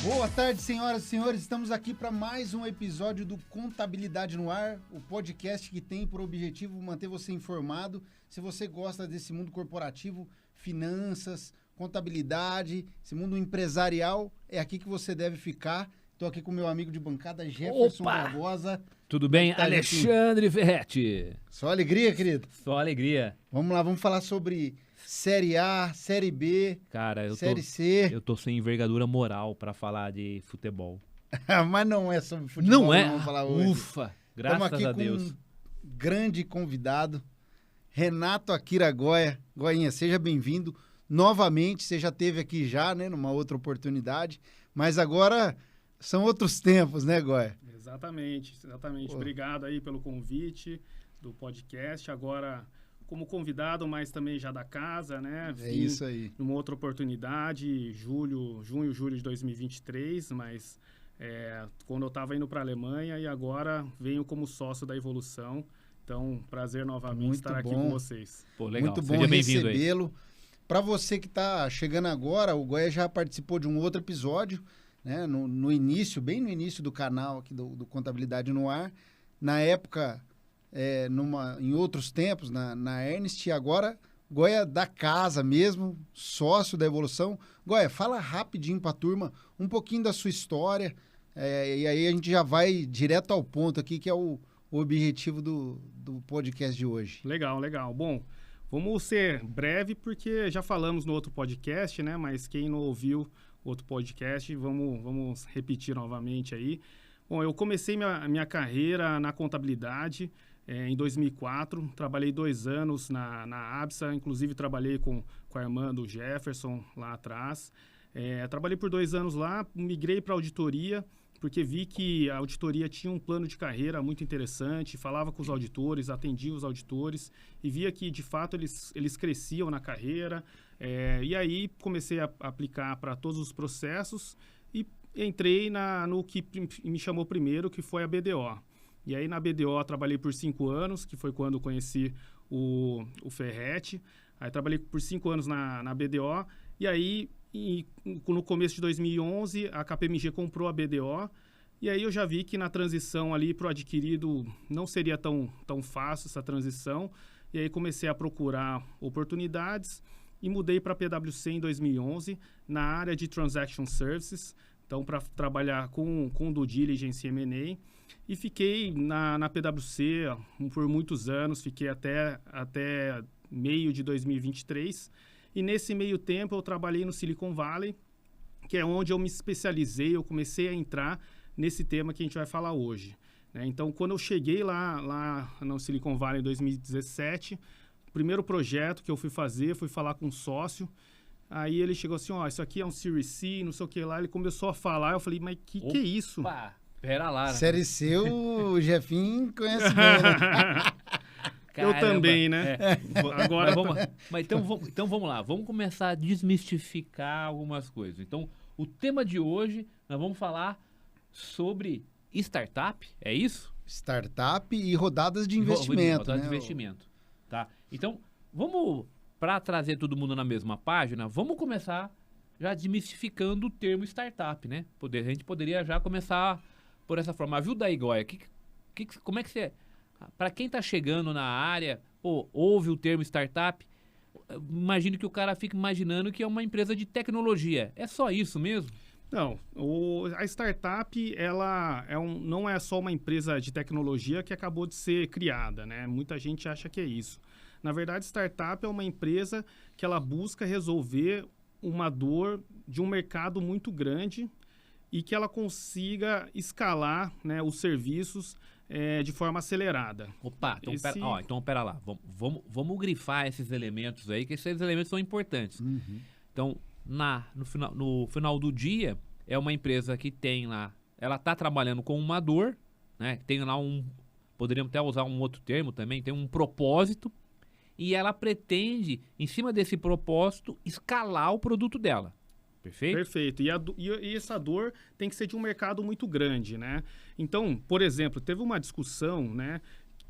Boa tarde, senhoras e senhores. Estamos aqui para mais um episódio do Contabilidade no Ar, o podcast que tem por objetivo manter você informado. Se você gosta desse mundo corporativo, finanças, contabilidade, esse mundo empresarial, é aqui que você deve ficar. Estou aqui com meu amigo de bancada, Jefferson Barbosa. Tudo bem? Tá, Alexandre Ferretti. Só alegria, querido? Só alegria. Vamos lá, vamos falar sobre Série A, Série B, Cara, Série C. eu tô sem envergadura moral pra falar de futebol. Mas não é sobre futebol, Não é? vamos falar hoje. Ufa, graças Estamos aqui a Deus. com um grande convidado, Renato Akira Goya. Goinha, seja bem-vindo novamente. Você já esteve aqui já, né, numa outra oportunidade, mas agora são outros tempos, né, Goya? Exatamente. Pô. Obrigado aí pelo convite do podcast. Agora, como convidado, mas também já da casa, né? É isso aí. Numa outra oportunidade, junho, julho de 2023, mas quando eu estava indo para a Alemanha e agora venho como sócio da Evolução. Então, prazer novamente Muito estar aqui bom. com vocês. Pô, legal. Muito bom Seja bem-vindo aí. recebê-lo. Para você que está chegando agora, o Goya já participou de um outro episódio, né, no início, bem no início do canal aqui do Contabilidade no Ar. Na época, em outros tempos, na Ernest, e agora Goya da casa mesmo, sócio da Evolução. Goya, fala rapidinho para a turma um pouquinho da sua história, e aí a gente já vai direto ao ponto aqui, que é o objetivo do podcast de hoje. Legal. Bom, vamos ser breve porque já falamos no outro podcast, né? Mas quem não ouviu outro podcast, vamos repetir novamente aí. Bom, eu comecei minha carreira na contabilidade em 2004. Trabalhei 2 anos na ABSA, inclusive trabalhei com a irmã do Jefferson lá atrás. Trabalhei por 2 anos lá, migrei para auditoria, porque vi que a auditoria tinha um plano de carreira muito interessante, falava com os auditores, atendia os auditores e via que, de fato, eles cresciam na carreira. E aí comecei a aplicar para todos os processos e entrei no que me chamou primeiro, que foi a BDO. E aí na BDO trabalhei por 5 anos, que foi quando conheci o Ferretti. Aí trabalhei por 5 anos na BDO e aí no começo de 2011 a KPMG comprou a BDO e aí eu já vi que na transição ali para o adquirido não seria tão fácil essa transição. E aí comecei a procurar oportunidades e mudei para a PwC em 2011 na área de Transaction Services, então para trabalhar com due diligence e M&A. E fiquei na PwC por muitos anos, fiquei até meio de 2023. E nesse meio tempo eu trabalhei no Silicon Valley, que é onde eu me especializei, eu comecei a entrar nesse tema que a gente vai falar hoje, né? Então, quando eu cheguei lá no Silicon Valley em 2017, o primeiro projeto que eu fui falar com um sócio. Aí ele chegou assim, isso aqui é um Series C, não sei o que lá. Ele começou a falar, eu falei, mas que é isso? Opa, pera lá. Né? Série C, o Jefinho conhece bem, né? Eu também, né? Agora, então vamos lá. Vamos começar a desmistificar algumas coisas. Então, o tema de hoje, nós vamos falar sobre startup, é isso? Startup e rodadas de investimento. Rodadas de investimento, tá? Então, para trazer todo mundo na mesma página, vamos começar já desmistificando o termo startup, né? A gente poderia já começar por essa forma. Viu daí, Goya? Como é que você... Para quem está chegando na área, ouve o termo startup, imagino que o cara fica imaginando que é uma empresa de tecnologia. É só isso mesmo? Não, a startup não é só uma empresa de tecnologia que acabou de ser criada, né? Muita gente acha que é isso. Na verdade, startup é uma empresa que ela busca resolver uma dor de um mercado muito grande e que ela consiga escalar, né, os serviços de forma acelerada. Opa, então pera lá. Vamos grifar esses elementos aí, que esses elementos são importantes. Uhum. Então, no final do dia, é uma empresa que tem lá, ela está trabalhando com uma dor, né? Tem lá poderíamos até usar um outro termo também, tem um propósito, e ela pretende, em cima desse propósito, escalar o produto dela. Perfeito? Perfeito. E essa dor tem que ser de um mercado muito grande, né? Então, por exemplo, teve uma discussão, né,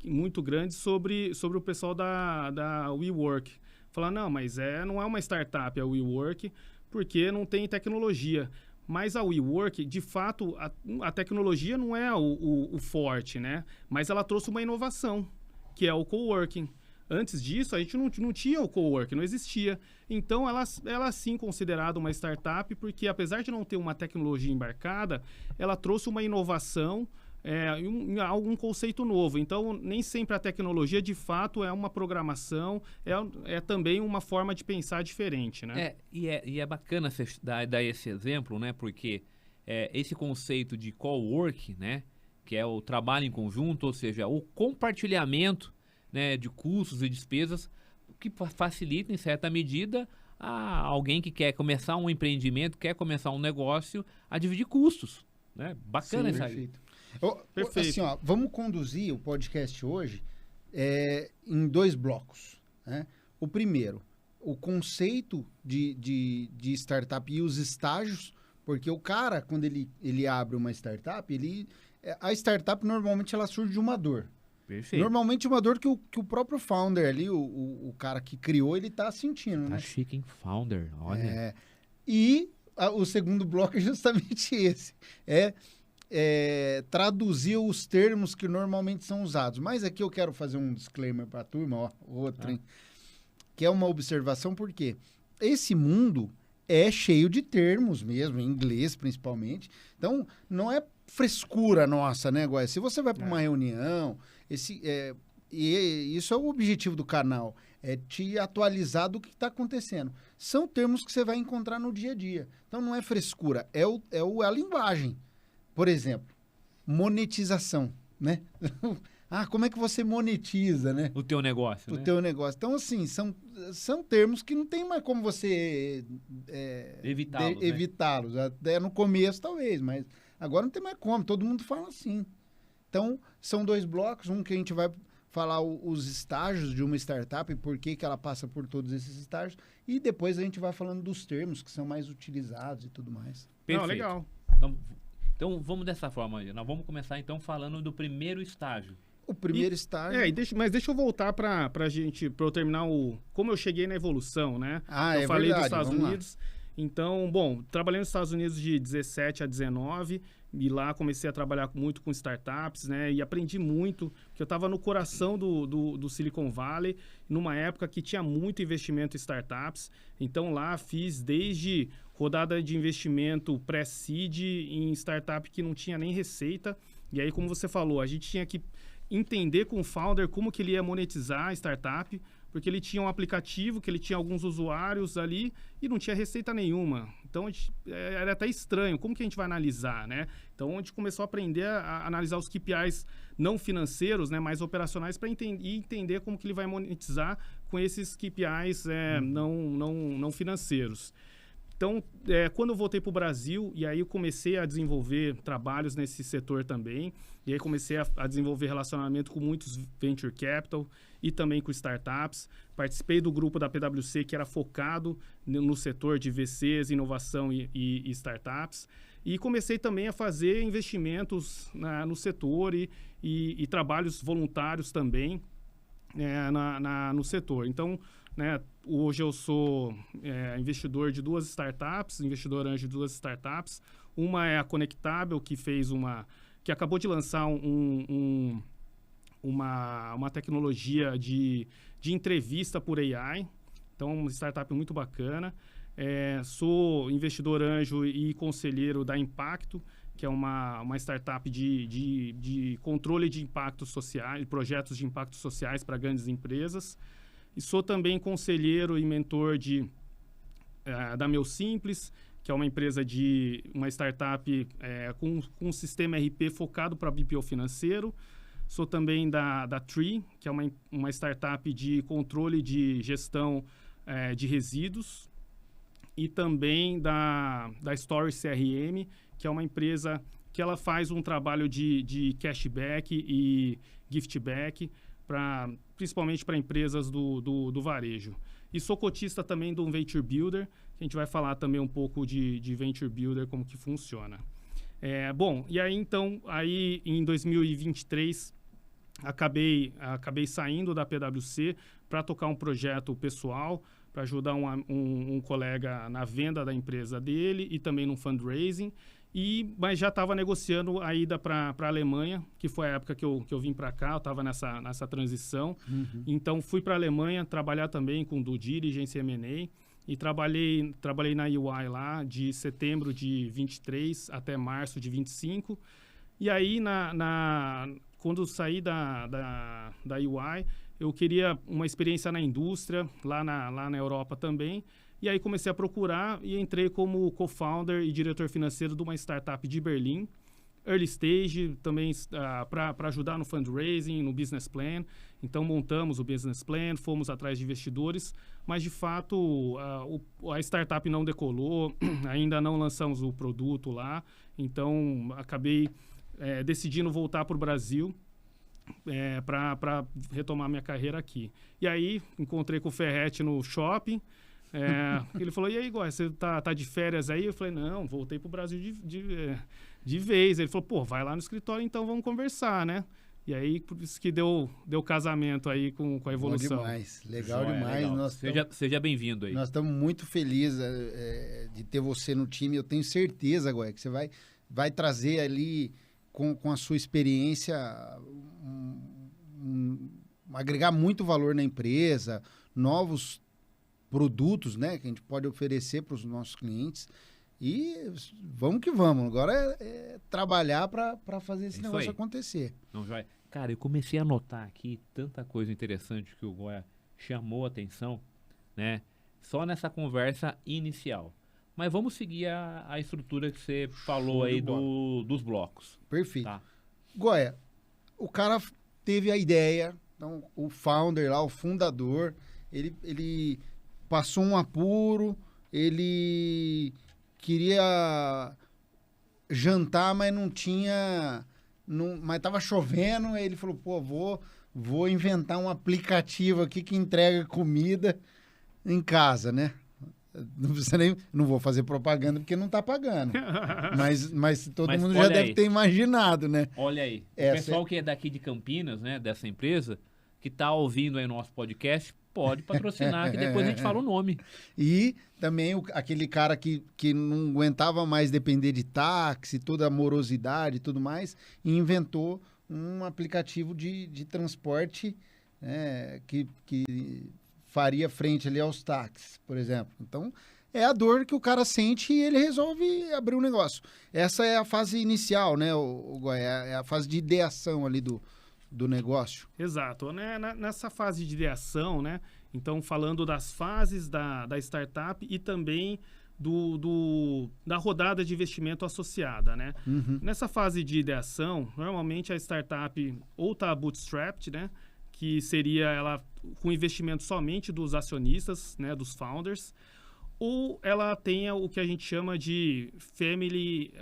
muito grande sobre o pessoal da WeWork. Falar, não, mas não é uma startup, é WeWork, porque não tem tecnologia. Mas a WeWork, de fato, a tecnologia não é o forte, né? Mas ela trouxe uma inovação, que é o coworking. Antes disso, a gente não tinha o coworking, não existia. Então, ela sim considerada uma startup, porque apesar de não ter uma tecnologia embarcada, ela trouxe uma inovação, um conceito novo. Então, nem sempre a tecnologia, de fato, é uma programação, é também uma forma de pensar diferente, né? E é bacana você dar esse exemplo, né? Porque esse conceito de cowork, né? Que é o trabalho em conjunto, ou seja, o compartilhamento, né, de custos e despesas, que facilita, em certa medida, a alguém que quer começar um empreendimento, quer começar um negócio, a dividir custos. Né? Bacana isso aí. Perfeito. Assim, ó, vamos conduzir o podcast hoje em 2 blocos. Né? O primeiro, o conceito de startup e os estágios, porque o cara, quando ele abre uma startup, a startup normalmente ela surge de uma dor. Perfeito. Normalmente uma dor que o próprio founder ali, o cara que criou, ele tá sentindo, né? Tá chique, hein? Founder, olha. E o segundo bloco é justamente esse. Traduzir os termos que normalmente são usados. Mas aqui eu quero fazer um disclaimer para a turma, outro, hein? Que é uma observação, porque esse mundo é cheio de termos mesmo, em inglês principalmente. Então, não é frescura nossa, né, Góes? Se você vai para uma reunião, isso é o objetivo do canal, é te atualizar do que está acontecendo. São termos que você vai encontrar no dia a dia. Então, não é frescura, é a linguagem. Por exemplo, monetização, né? Como é que você monetiza, né? O teu negócio, O teu negócio. Então, assim, são termos que não tem mais como você evitá-los. Até no começo, talvez, mas agora não tem mais como. Todo mundo fala assim. Então, são 2 blocos. Um que a gente vai falar os estágios de uma startup e por que ela passa por todos esses estágios. E depois a gente vai falando dos termos que são mais utilizados e tudo mais. Perfeito. Não, legal. Então, vamos dessa forma aí. Nós vamos começar, então, falando do primeiro estágio. O primeiro estágio... Mas deixa eu voltar para eu terminar como eu cheguei na evolução, né? Eu falei verdade, dos Estados Unidos. Então, trabalhei nos Estados Unidos de 17 a 19 e lá comecei a trabalhar muito com startups, né? E aprendi muito, porque eu estava no coração do Silicon Valley, numa época que tinha muito investimento em startups. Então, lá fiz desde rodada de investimento pré-seed em startup que não tinha nem receita. E aí, como você falou, a gente tinha que entender com o founder como que ele ia monetizar a startup, porque ele tinha um aplicativo, que ele tinha alguns usuários ali e não tinha receita nenhuma. Então, era até estranho. Como que a gente vai analisar, né? Então, a gente começou a aprender a analisar os KPIs não financeiros, né, mais operacionais, para entender como que ele vai monetizar com esses KPIs não financeiros. Então, quando eu voltei para o Brasil, e aí eu comecei a desenvolver trabalhos nesse setor também, e aí comecei a desenvolver relacionamento com muitos venture capital e também com startups. Participei do grupo da PwC, que era focado no setor de VCs, inovação e startups. E comecei também a fazer investimentos no setor e trabalhos voluntários também no setor. Então, hoje eu sou investidor de 2 startups, investidor anjo de 2 startups. Uma é a Conectável, que acabou de lançar uma tecnologia de entrevista por AI. Então, uma startup muito bacana. Sou investidor anjo e conselheiro da Impacto, que é uma startup de controle de impactos sociais, projetos de impactos sociais para grandes empresas. E sou também conselheiro e mentor da Meu Simples, que é uma empresa uma startup com um sistema RP focado para BPO financeiro. Sou também da Tree, que é uma startup de controle de gestão de resíduos. E também da Story CRM, que é uma empresa que ela faz um trabalho de cashback e giftback, principalmente para empresas do varejo. E sou cotista também de um Venture Builder, que a gente vai falar também um pouco de Venture Builder, como que funciona. E aí então, em 2023, acabei saindo da PwC para tocar um projeto pessoal, ajudar um colega na venda da empresa dele e também no fundraising. Mas já estava negociando a ida para a Alemanha, que foi a época que eu vim para cá, eu estava nessa transição. Então, fui para a Alemanha trabalhar também com due diligence e M&A. E trabalhei na UI lá de setembro de 23 até março de 25. E aí, quando eu saí da UI, eu queria uma experiência na indústria, lá na Europa também. E aí comecei a procurar e entrei como co-founder e diretor financeiro de uma startup de Berlim, early stage, também para ajudar no fundraising, no business plan. Então, montamos o business plan, fomos atrás de investidores, mas, de fato, a startup não decolou, ainda não lançamos o produto lá. Então, acabei decidindo voltar para o Brasil para retomar minha carreira aqui. E aí, encontrei com o Ferretti no shopping. Ele falou, e aí, Góes, você tá de férias aí? Eu falei, não, voltei pro Brasil de vez. Ele falou, pô, vai lá no escritório, então vamos conversar, né? E aí, por isso que deu casamento aí com a evolução. Legal demais. Legal. Seja bem-vindo aí. Nós estamos muito felizes de ter você no time. Eu tenho certeza, Góes, que você vai trazer ali, com a sua experiência, agregar muito valor na empresa, novos produtos, né, que a gente pode oferecer para os nossos clientes. E vamos que vamos. Agora é trabalhar para fazer esse negócio acontecer. Não vai. Cara, eu comecei a notar aqui tanta coisa interessante que o Góes chamou a atenção, né? Só nessa conversa inicial. Mas vamos seguir a estrutura que você falou aí dos blocos. Perfeito. Tá. Góes, o cara teve a ideia, então o founder lá, o fundador, ele passou um apuro, ele queria jantar, mas não tinha... mas estava chovendo, aí ele falou, pô, vou inventar um aplicativo aqui que entrega comida em casa, né? Não vou fazer propaganda porque não está pagando. mas todo mundo já deve ter imaginado, né? Olha aí. O pessoal que é daqui de Campinas, né, dessa empresa, que está ouvindo aí o nosso podcast, pode patrocinar, que depois a gente fala o nome. E também aquele cara que não aguentava mais depender de táxi, toda a morosidade e tudo mais, e inventou um aplicativo de transporte que faria frente ali aos táxis, por exemplo. Então, é a dor que o cara sente e ele resolve abrir um negócio. Essa é a fase inicial, né, o Góes? É a fase de ideação ali do negócio. Exato. Nessa fase de ideação, né? Então, falando das fases da startup e também da rodada de investimento associada, né? Nessa fase de ideação, normalmente a startup ou está bootstrapped, né? Que seria ela com investimento somente dos acionistas, né? Dos founders, ou ela tenha o que a gente chama de family,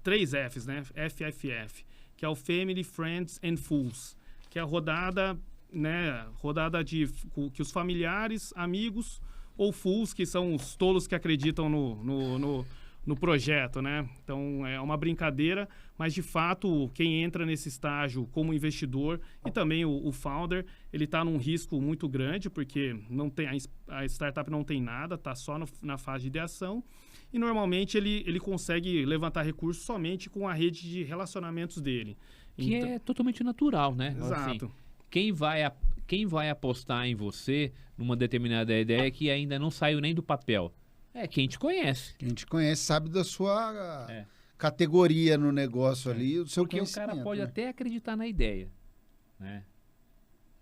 3 Fs, né? FFF, que é o Family, Friends and Fools, que é a rodada, né, que os familiares, amigos ou fools, que são os tolos que acreditam no projeto, né? Então, é uma brincadeira, mas, de fato, quem entra nesse estágio como investidor e também o founder, ele está num risco muito grande, porque a startup não tem nada, está só na fase de ideação. E, normalmente, ele consegue levantar recursos somente com a rede de relacionamentos dele. Que é totalmente natural, né? Exato. Assim, quem vai apostar em você numa determinada ideia que ainda não saiu nem do papel? É quem te conhece. Quem te conhece sabe da sua categoria no negócio ali, o seu conhecimento. Porque o cara pode né? até acreditar na ideia, né?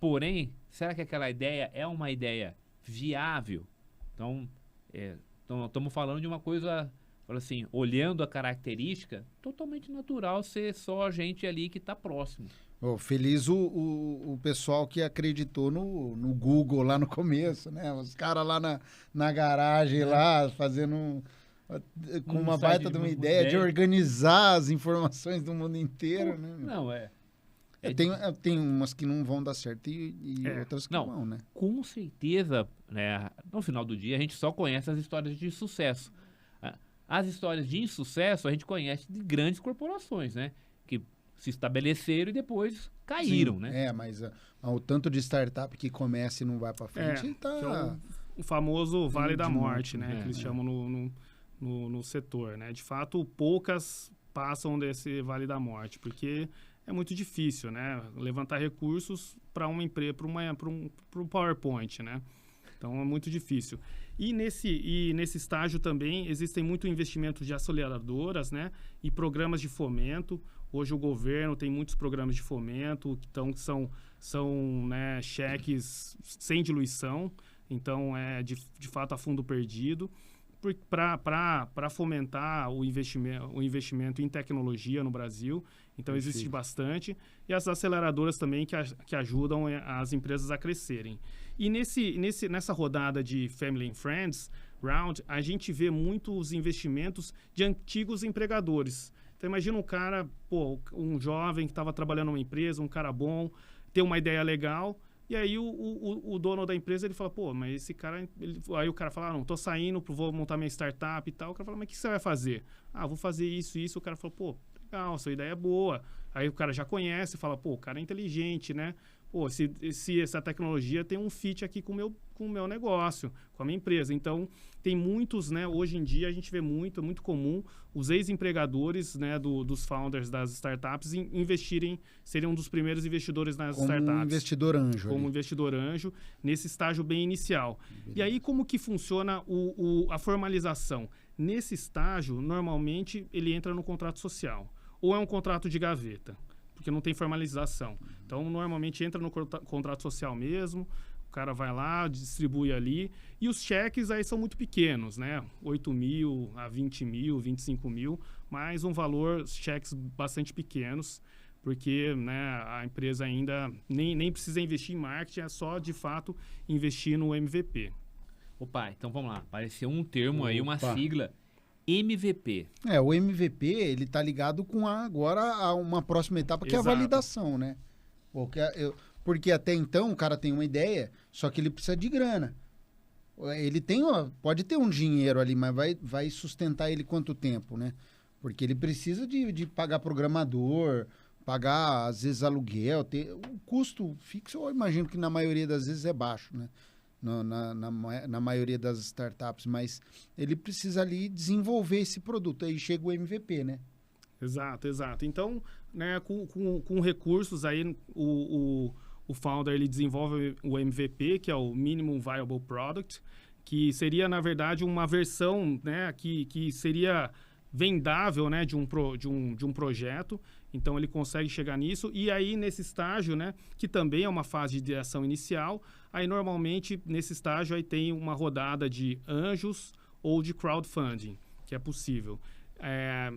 Porém, será que aquela ideia é uma ideia viável? Então, estamos falando de uma coisa, assim, olhando a característica, totalmente natural ser só a gente ali que está próximo. Feliz o pessoal que acreditou no Google lá no começo, né? Os caras lá na garagem, lá, fazendo com uma baita de uma ideia de organizar as informações do mundo inteiro, né? Não, Tem umas que não vão dar certo e outras que vão, né? Com certeza, né? No final do dia, a gente só conhece as histórias de sucesso. As histórias de insucesso a gente conhece de grandes corporações, né? Que se estabeleceram e depois caíram, Sim, né? mas o tanto de startup que começa e não vai para frente, o famoso Vale da Morte, né? É, Que eles chamam no setor, né? De fato, poucas passam desse Vale da Morte, porque é muito difícil, né? Levantar recursos para uma empresa, para um PowerPoint, né? Então, é muito difícil. E nesse estágio também existem muito investimentos de aceleradoras, né? E programas de fomento. Hoje o governo tem muitos programas de fomento, que são né, cheques sem diluição. Então, é de fato a fundo perdido. Para fomentar o investimento em tecnologia no Brasil. Então, existe bastante. E as aceleradoras também que ajudam as empresas a crescerem. E nessa rodada de Family and Friends Round, a gente vê muitos investimentos de antigos empregadores. Então, imagina um cara, um jovem que estava trabalhando numa empresa, um cara bom, tem uma ideia legal, e aí o dono da empresa, ele fala, mas esse cara... Aí o cara fala, não, tô saindo, vou montar minha startup e tal. O cara fala, mas o que você vai fazer? Vou fazer isso. O cara falou, legal, sua ideia é boa. Aí o cara já conhece, fala, o cara é inteligente, né? Se essa tecnologia tem um fit aqui com o meu negócio, com a minha empresa. Então, tem muitos, né? Hoje em dia, a gente vê muito comum os ex-empregadores, né, dos founders das startups investirem, seriam um dos primeiros investidores nas startups. Como investidor anjo. Como investidor anjo, nesse estágio bem inicial. Beleza. E aí, como que funciona a formalização? Nesse estágio, normalmente, ele entra no contrato social. Ou é um contrato de gaveta, porque não tem formalização. Então, normalmente entra no contrato social mesmo, o cara vai lá, distribui ali, e os cheques aí são muito pequenos, né? 8 mil a 20 mil, 25 mil, mas um valor, cheques bastante pequenos, porque né, a empresa ainda nem precisa investir em marketing, é só, de fato, investir no MVP. Opa, então vamos lá. Apareceu um termo aí, uma sigla, MVP. O MVP, ele tá ligado com agora uma próxima etapa, que é a validação, né? Porque até então o cara tem uma ideia, só que ele precisa de grana. Ele pode ter um dinheiro ali, mas vai sustentar ele quanto tempo, né? Porque ele precisa de pagar programador, pagar, às vezes, aluguel. O custo fixo, eu imagino que na maioria das vezes é baixo, né? Na maioria das startups, mas ele precisa ali desenvolver esse produto. Aí chega o MVP, né? Exato. Então, né, com recursos aí, o founder ele desenvolve o MVP, que é o Minimum Viable Product, que seria, na verdade, uma versão, né, que seria vendável, né, de um projeto. Então, ele consegue chegar nisso. E aí, nesse estágio, né, que também é uma fase de ideação inicial, aí, normalmente, nesse estágio, aí tem uma rodada de anjos ou de crowdfunding, que é possível.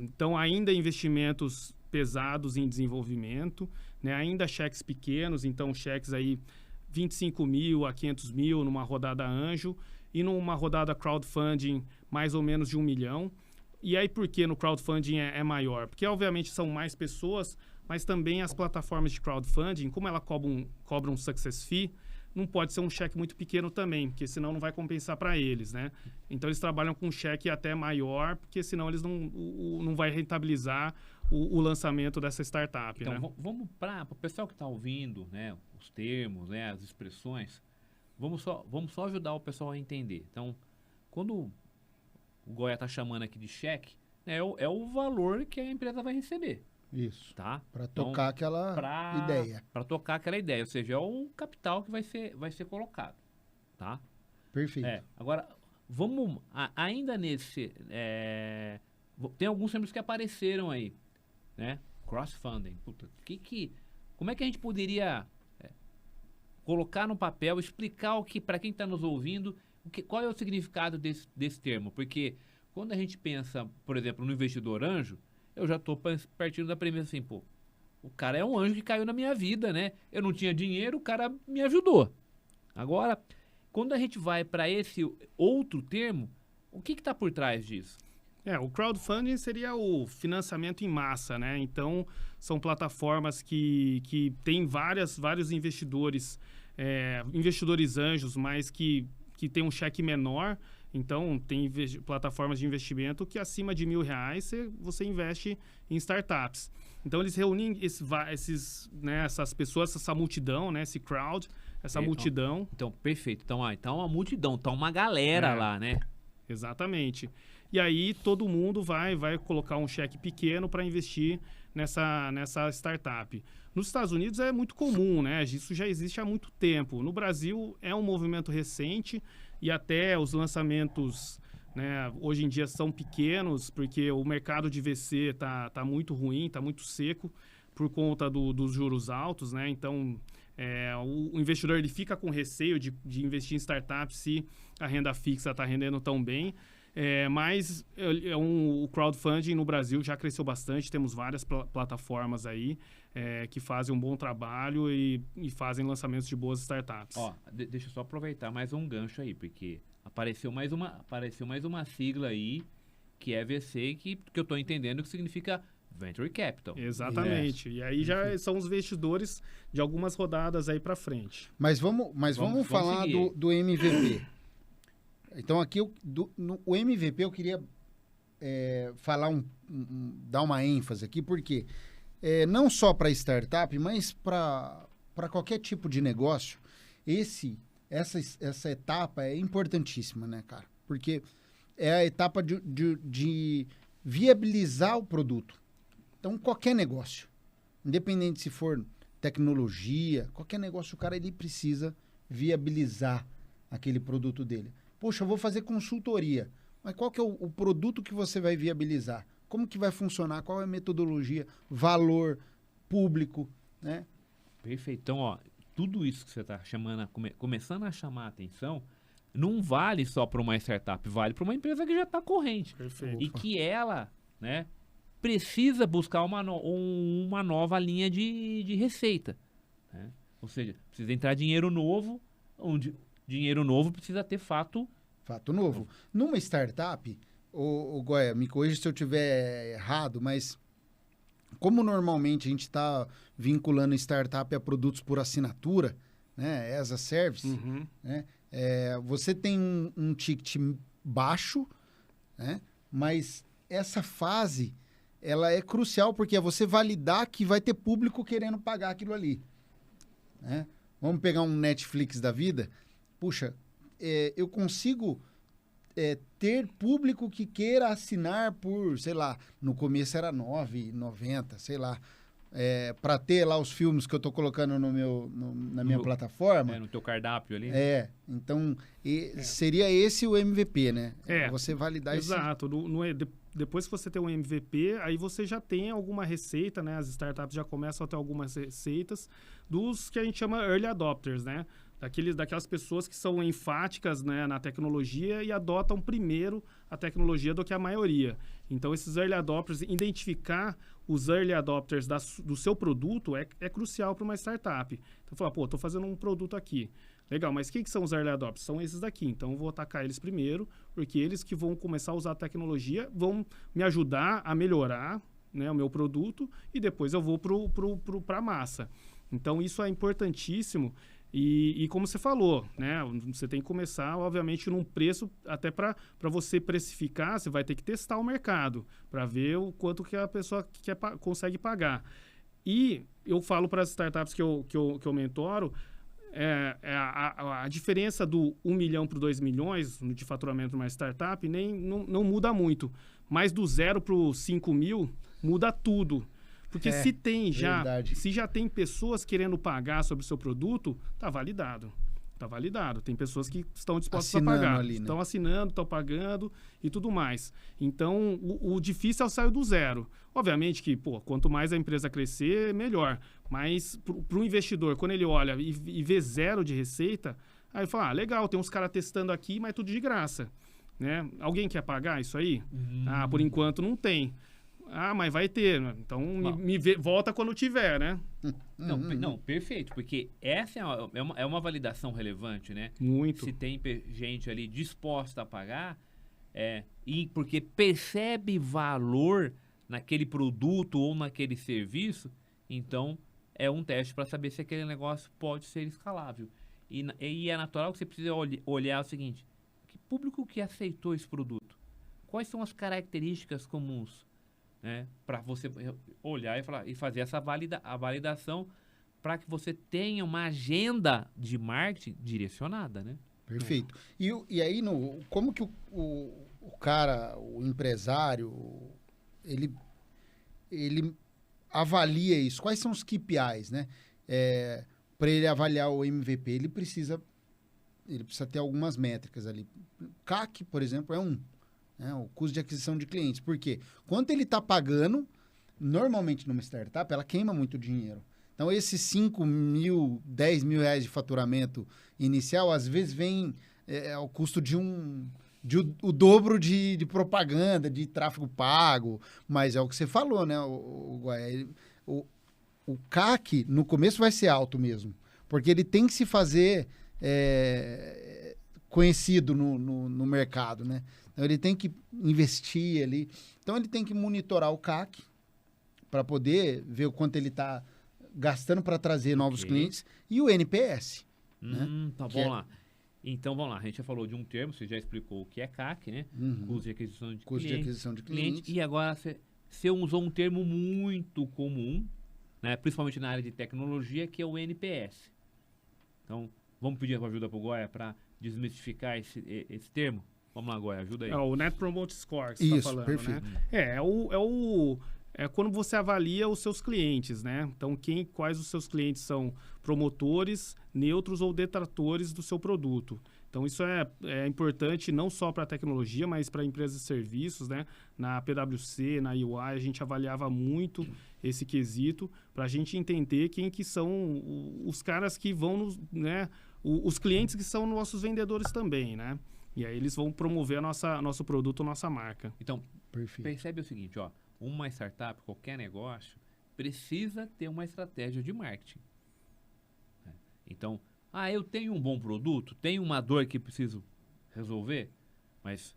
Então, ainda investimentos pesados em desenvolvimento, né, ainda cheques pequenos, então, cheques aí 25 mil a 500 mil numa rodada anjo e numa rodada crowdfunding mais ou menos de 1 milhão. E aí, por que no crowdfunding é maior? Porque, obviamente, são mais pessoas, mas também as plataformas de crowdfunding, como ela cobra um success fee, não pode ser um cheque muito pequeno também, porque senão não vai compensar para eles, né? Então, eles trabalham com um cheque até maior, porque senão eles não vai rentabilizar o lançamento dessa startup, então, né? Vamos para o pessoal que está ouvindo, né, os termos, né, as expressões, vamos só ajudar o pessoal a entender. Então, quando o Goya está chamando aqui de cheque, né, é o valor que a empresa vai receber. Isso. Tá? Para tocar aquela ideia. Para tocar aquela ideia, ou seja, é o capital que vai ser colocado. Tá? Perfeito. Agora, vamos ainda nesse... tem alguns termos que apareceram aí, né? Cross-funding. Como é que a gente poderia colocar no papel, explicar para quem está nos ouvindo, qual é o significado desse termo? Porque quando a gente pensa, por exemplo, no investidor anjo, eu já estou partindo da premissa assim, o cara é um anjo que caiu na minha vida, né? Eu não tinha dinheiro, o cara me ajudou. Agora, quando a gente vai para esse outro termo, o que está por trás disso? O crowdfunding seria o financiamento em massa, né? Então, são plataformas que têm vários investidores, investidores anjos, mas que tem um cheque menor. Então, tem plataformas de investimento que acima de R$1.000 você investe em startups. Então, eles reúnem essas pessoas, essa multidão, né, esse crowd, essa multidão. Então, perfeito. Então uma multidão, então uma galera lá, né? Exatamente. E aí todo mundo vai colocar um cheque pequeno para investir nessa startup. Nos Estados Unidos é muito comum, né? Isso já existe há muito tempo. No Brasil é um movimento recente e até os lançamentos, né, hoje em dia são pequenos, porque o mercado de VC tá muito ruim, tá muito seco por conta dos juros altos, né? Então, o investidor ele fica com receio de investir em startups se a renda fixa está rendendo tão bem. Mas o crowdfunding no Brasil já cresceu bastante, temos várias plataformas aí que fazem um bom trabalho e fazem lançamentos de boas startups. Ó, deixa eu só aproveitar mais um gancho aí, porque apareceu mais uma sigla aí, que é VC, que eu estou entendendo que significa Venture Capital. Exatamente. E aí já são os investidores de algumas rodadas aí para frente. Mas vamos falar do MVP. Então, aqui, o MVP, eu queria falar dar uma ênfase aqui, porque não só para startup, mas para qualquer tipo de negócio, essa etapa é importantíssima, né, cara? Porque é a etapa de viabilizar o produto. Então, qualquer negócio, independente se for tecnologia, qualquer negócio, o cara ele precisa viabilizar aquele produto dele. Poxa, eu vou fazer consultoria, mas qual que é o produto que você vai viabilizar? Como que vai funcionar? Qual é a metodologia? Valor, público, né? Perfeito. Então, ó, tudo isso que você está começando a chamar a atenção, não vale só para uma startup, vale para uma empresa que já está corrente. Perfeito. E que ela, né, precisa buscar uma nova linha de receita, né? Ou seja, precisa entrar dinheiro novo, onde dinheiro novo precisa ter fato novo. Numa startup, o Goya, me corrija se eu estiver errado, mas como normalmente a gente está vinculando startup a produtos por assinatura, né, as a service, né, você tem um ticket baixo, né, mas essa fase ela é crucial porque é você validar que vai ter público querendo pagar aquilo ali, né? Vamos pegar um Netflix da vida. Puxa, eu consigo ter público que queira assinar por, sei lá, no começo era R$ 9,90, sei lá, para ter lá os filmes que eu estou colocando na minha plataforma. No teu cardápio ali. Então, seria esse o MVP, né? Você validar exato. Depois que você tem um MVP, aí você já tem alguma receita, né? As startups já começam a ter algumas receitas dos que a gente chama early adopters, né? Daquelas pessoas que são enfáticas, né, na tecnologia e adotam primeiro a tecnologia do que a maioria. Então, esses early adopters, identificar os early adopters do seu produto é crucial para uma startup. Então, falar, estou fazendo um produto aqui. Legal, mas quem que são os early adopters? São esses daqui. Então, eu vou atacar eles primeiro, porque eles que vão começar a usar a tecnologia vão me ajudar a melhorar, né, o meu produto e depois eu vou para a massa. Então, isso é importantíssimo. E como você falou, né, você tem que começar, obviamente, num preço, até para você precificar, você vai ter que testar o mercado, para ver o quanto que a pessoa consegue pagar. E eu falo para as startups que eu mentoro, a diferença do 1 milhão para 2 milhões de faturamento de uma startup não muda muito, mas do 0 para os 5 mil muda tudo. Porque se já tem pessoas querendo pagar sobre o seu produto, tá validado. Tá validado. Tem pessoas que estão dispostas a pagar. Ali, né? Estão assinando, estão pagando e tudo mais. Então, o difícil é o sair do zero. Obviamente que, quanto mais a empresa crescer, melhor. Mas para o investidor, quando ele olha e vê zero de receita, aí ele fala, legal, tem uns caras testando aqui, mas tudo de graça. Né? Alguém quer pagar isso aí? Por enquanto não tem. Mas vai ter, né? Então volta quando tiver, né? Não, perfeito, porque essa é uma validação relevante, né? Muito. Se tem gente ali disposta a pagar, e porque percebe valor naquele produto ou naquele serviço, então é um teste para saber se aquele negócio pode ser escalável. E é natural que você precise olhar o seguinte, que público que aceitou esse produto? Quais são as características comuns? Né, para você olhar e fazer essa validação para que você tenha uma agenda de marketing direcionada, né? Perfeito. E aí, como que o cara, o empresário, ele avalia isso? Quais são os KPIs, né? Para ele avaliar o MVP, ele precisa ter algumas métricas ali. CAC, por exemplo, é né? O custo de aquisição de clientes. Por quê? Quanto ele está pagando, normalmente numa startup, ela queima muito dinheiro. Então, esses 5 mil, 10 mil reais de faturamento inicial, às vezes vem ao custo de o dobro de propaganda, de tráfego pago, mas é o que você falou, né? O CAC, no começo, vai ser alto mesmo, porque ele tem que se fazer conhecido no mercado, né? Então, ele tem que investir ali. Então, ele tem que monitorar o CAC para poder ver o quanto ele está gastando para trazer novos clientes, e o NPS. Né? Tá, vamos lá. Então, vamos lá. A gente já falou de um termo, você já explicou o que é CAC, né? Custo de aquisição de clientes. E agora, você usou um termo muito comum, né? Principalmente na área de tecnologia, que é o NPS. Então, vamos pedir ajuda para o Goya para desmistificar esse termo? Vamos lá, Goya, ajuda aí. O Net Promote Score que você está falando, perfeito. Né? É quando você avalia os seus clientes, né? Então, quais os seus clientes são promotores, neutros ou detratores do seu produto. Então, isso é importante não só para a tecnologia, mas para empresas de serviços, né? Na PwC, na UI, a gente avaliava muito esse quesito para a gente entender quem que são os caras que vão, né? Os clientes que são nossos vendedores também, né? E aí eles vão promover nosso produto, nossa marca. Então, perfeito. Percebe o seguinte, ó. Uma startup, qualquer negócio, precisa ter uma estratégia de marketing. Então, eu tenho um bom produto, tenho uma dor que preciso resolver, mas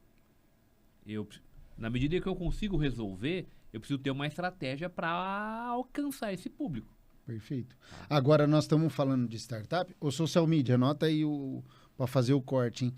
na medida que eu consigo resolver, eu preciso ter uma estratégia para alcançar esse público. Perfeito. Agora, nós estamos falando de startup. O social media, anota aí para fazer o corte, hein?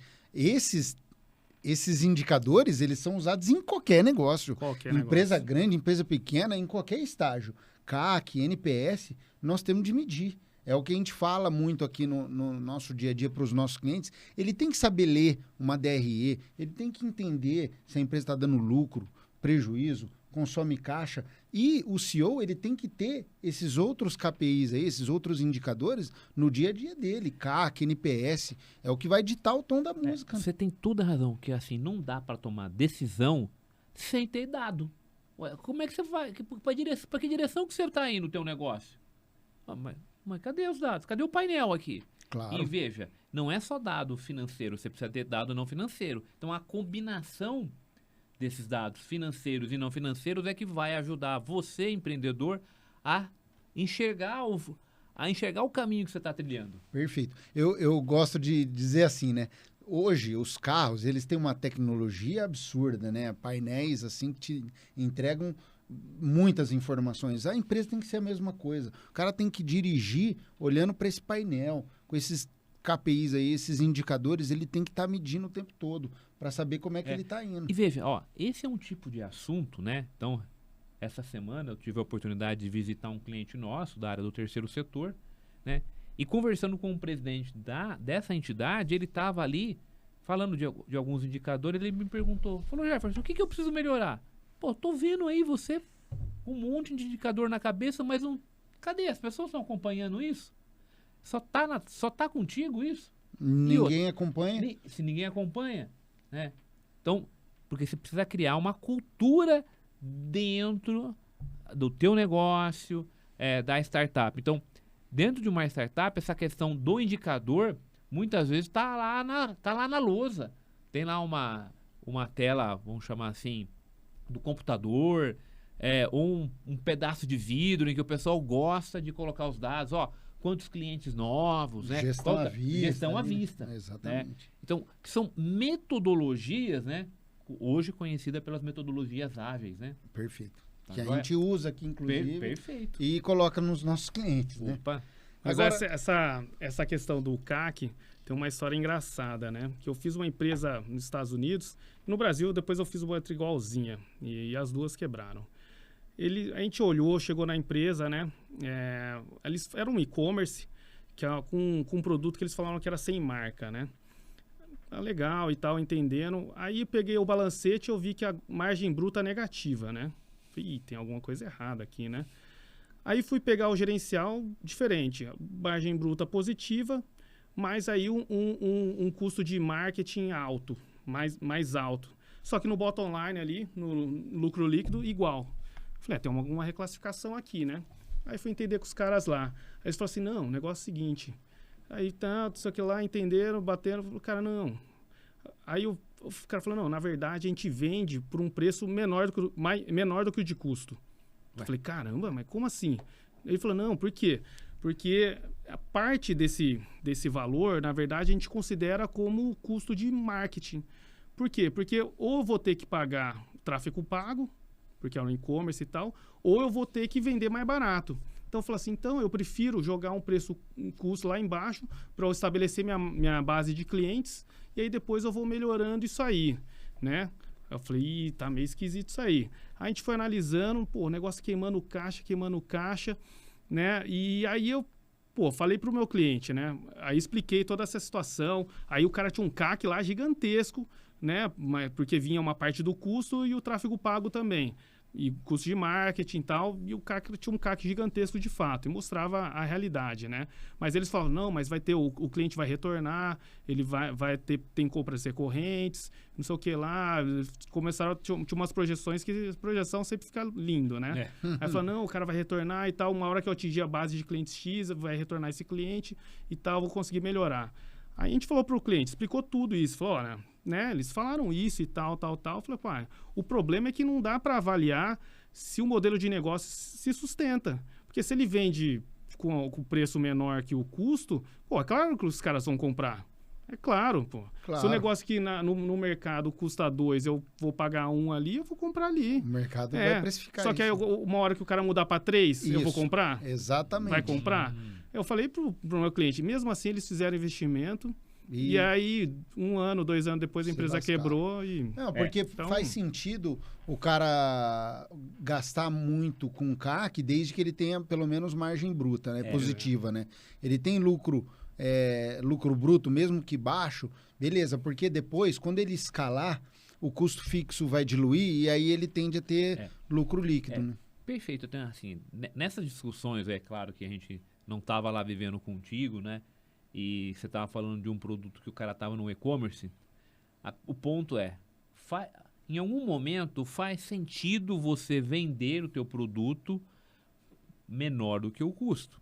Esses indicadores, eles são usados em qualquer negócio. Empresa grande, empresa pequena, em qualquer estágio. CAC, NPS, nós temos de medir. É o que a gente fala muito aqui no nosso dia a dia para os nossos clientes. Ele tem que saber ler uma DRE, ele tem que entender se a empresa está dando lucro, prejuízo, consome caixa. E o CEO, ele tem que ter esses outros KPIs aí, esses outros indicadores no dia a dia dele. CAC, NPS, é o que vai ditar o tom da música. Você tem toda a razão, que assim, não dá para tomar decisão sem ter dado. Ué, como é que você vai? Para que direção que você está indo no teu negócio? Mas cadê os dados? Cadê o painel aqui? Claro. E veja, não é só dado financeiro, você precisa ter dado não financeiro. Então, a combinação desses dados financeiros e não financeiros é que vai ajudar você, empreendedor, a enxergar o caminho que você está trilhando. Perfeito. Eu gosto de dizer assim, né? Hoje, os carros, eles têm uma tecnologia absurda, né? Painéis, assim, que te entregam muitas informações. A empresa tem que ser a mesma coisa. O cara tem que dirigir olhando para esse painel, com esses KPIs aí, esses indicadores, ele tem que estar medindo o tempo todo para saber como é que ele está indo. E veja, esse é um tipo de assunto, né? Então, essa semana eu tive a oportunidade de visitar um cliente nosso da área do terceiro setor, né? E conversando com o presidente dessa entidade, ele estava ali falando de alguns indicadores, ele me perguntou, falou, Jefferson, o que eu preciso melhorar? Pô, tô vendo aí você com um monte de indicador na cabeça, mas não... Cadê? As pessoas estão acompanhando isso? Só tá contigo isso? Ninguém acompanha? Se ninguém acompanha, né? Então, porque você precisa criar uma cultura dentro do teu negócio, da startup. Então, dentro de uma startup, essa questão do indicador, muitas vezes tá lá na lousa. Tem lá uma tela, vamos chamar assim, do computador, ou um pedaço de vidro em que o pessoal gosta de colocar os dados, quantos clientes novos, né? Gestão à vista. Gestão à vista. Exatamente. Né? Então, que são metodologias, né? Hoje conhecida pelas metodologias ágeis, né? Perfeito. Tá, que a gente usa aqui, inclusive. Perfeito. E coloca nos nossos clientes, né? Opa. Mas agora, essa questão do CAC tem uma história engraçada, né? Que eu fiz uma empresa nos Estados Unidos, no Brasil depois eu fiz uma outra igualzinha, e as duas quebraram. a gente olhou, chegou na empresa, né? Eles eram um e-commerce com um produto que eles falaram que era sem marca, né? Legal e tal, entendendo. Aí eu peguei o balancete e eu vi que a margem bruta é negativa, né? Falei, tem alguma coisa errada aqui, né? Aí fui pegar o gerencial diferente, margem bruta positiva, mas aí um custo de marketing alto, mais alto. Só que no bottom line ali, no lucro líquido, igual. Falei, tem uma reclassificação aqui, né? Aí fui entender com os caras lá. Aí eles falaram assim, não, o negócio é o seguinte. Aí tanto, isso aqui lá, entenderam, bateram. Falei, cara, não. Aí o cara falou, não, na verdade a gente vende por um preço menor do que o de custo. Eu falei, caramba, mas como assim? Ele falou, não, por quê? Porque a parte desse valor, na verdade, a gente considera como custo de marketing. Por quê? Porque ou vou ter que pagar tráfego pago, porque é um e-commerce e tal, ou eu vou ter que vender mais barato. Então, eu falei assim, então eu prefiro jogar um custo lá embaixo para eu estabelecer minha base de clientes e aí depois eu vou melhorando isso aí, né? Eu falei, tá meio esquisito isso aí. Aí a gente foi analisando, o negócio queimando caixa, né? E aí eu, falei pro meu cliente, né? Aí expliquei toda essa situação. Aí o cara tinha um CAC lá gigantesco, né? Porque vinha uma parte do custo e o tráfego pago também. E custo de marketing e tal, e o CAC tinha um CAC gigantesco de fato, e mostrava a realidade, né? Mas eles falavam, não, mas vai ter, o cliente vai retornar, ele tem compras recorrentes, não sei o que lá. Começaram, tinha umas projeções que a projeção sempre fica lindo, né? Aí falaram, não, o cara vai retornar e tal, uma hora que eu atingir a base de clientes X, vai retornar esse cliente e tal, vou conseguir melhorar. Aí a gente falou pro cliente, explicou tudo isso, falou, olha, né, eles falaram isso e tal. Eu falei, pá, o problema é que não dá para avaliar se o modelo de negócio se sustenta. Porque se ele vende com preço menor que o custo, é claro que os caras vão comprar. É claro, pô. Claro. Se o negócio que no mercado custa 2, eu vou pagar 1 ali, eu vou comprar ali. O mercado vai precificar Só que aí uma hora que o cara mudar para 3, eu vou comprar? Exatamente. Vai comprar? Eu falei pro meu cliente, mesmo assim eles fizeram investimento, e aí 1 ano, 2 anos depois a empresa quebrou e... Não, porque faz sentido o cara gastar muito com CAC desde que ele tenha pelo menos margem bruta, né? Positiva, né? Ele tem lucro bruto, mesmo que baixo, beleza, porque depois, quando ele escalar, o custo fixo vai diluir e aí ele tende a ter lucro líquido, né? Perfeito. Então, assim, nessas discussões, é claro que a gente não estava lá vivendo contigo, né? E você estava falando de um produto que o cara estava no e-commerce. O ponto é, em algum momento faz sentido você vender o teu produto menor do que o custo.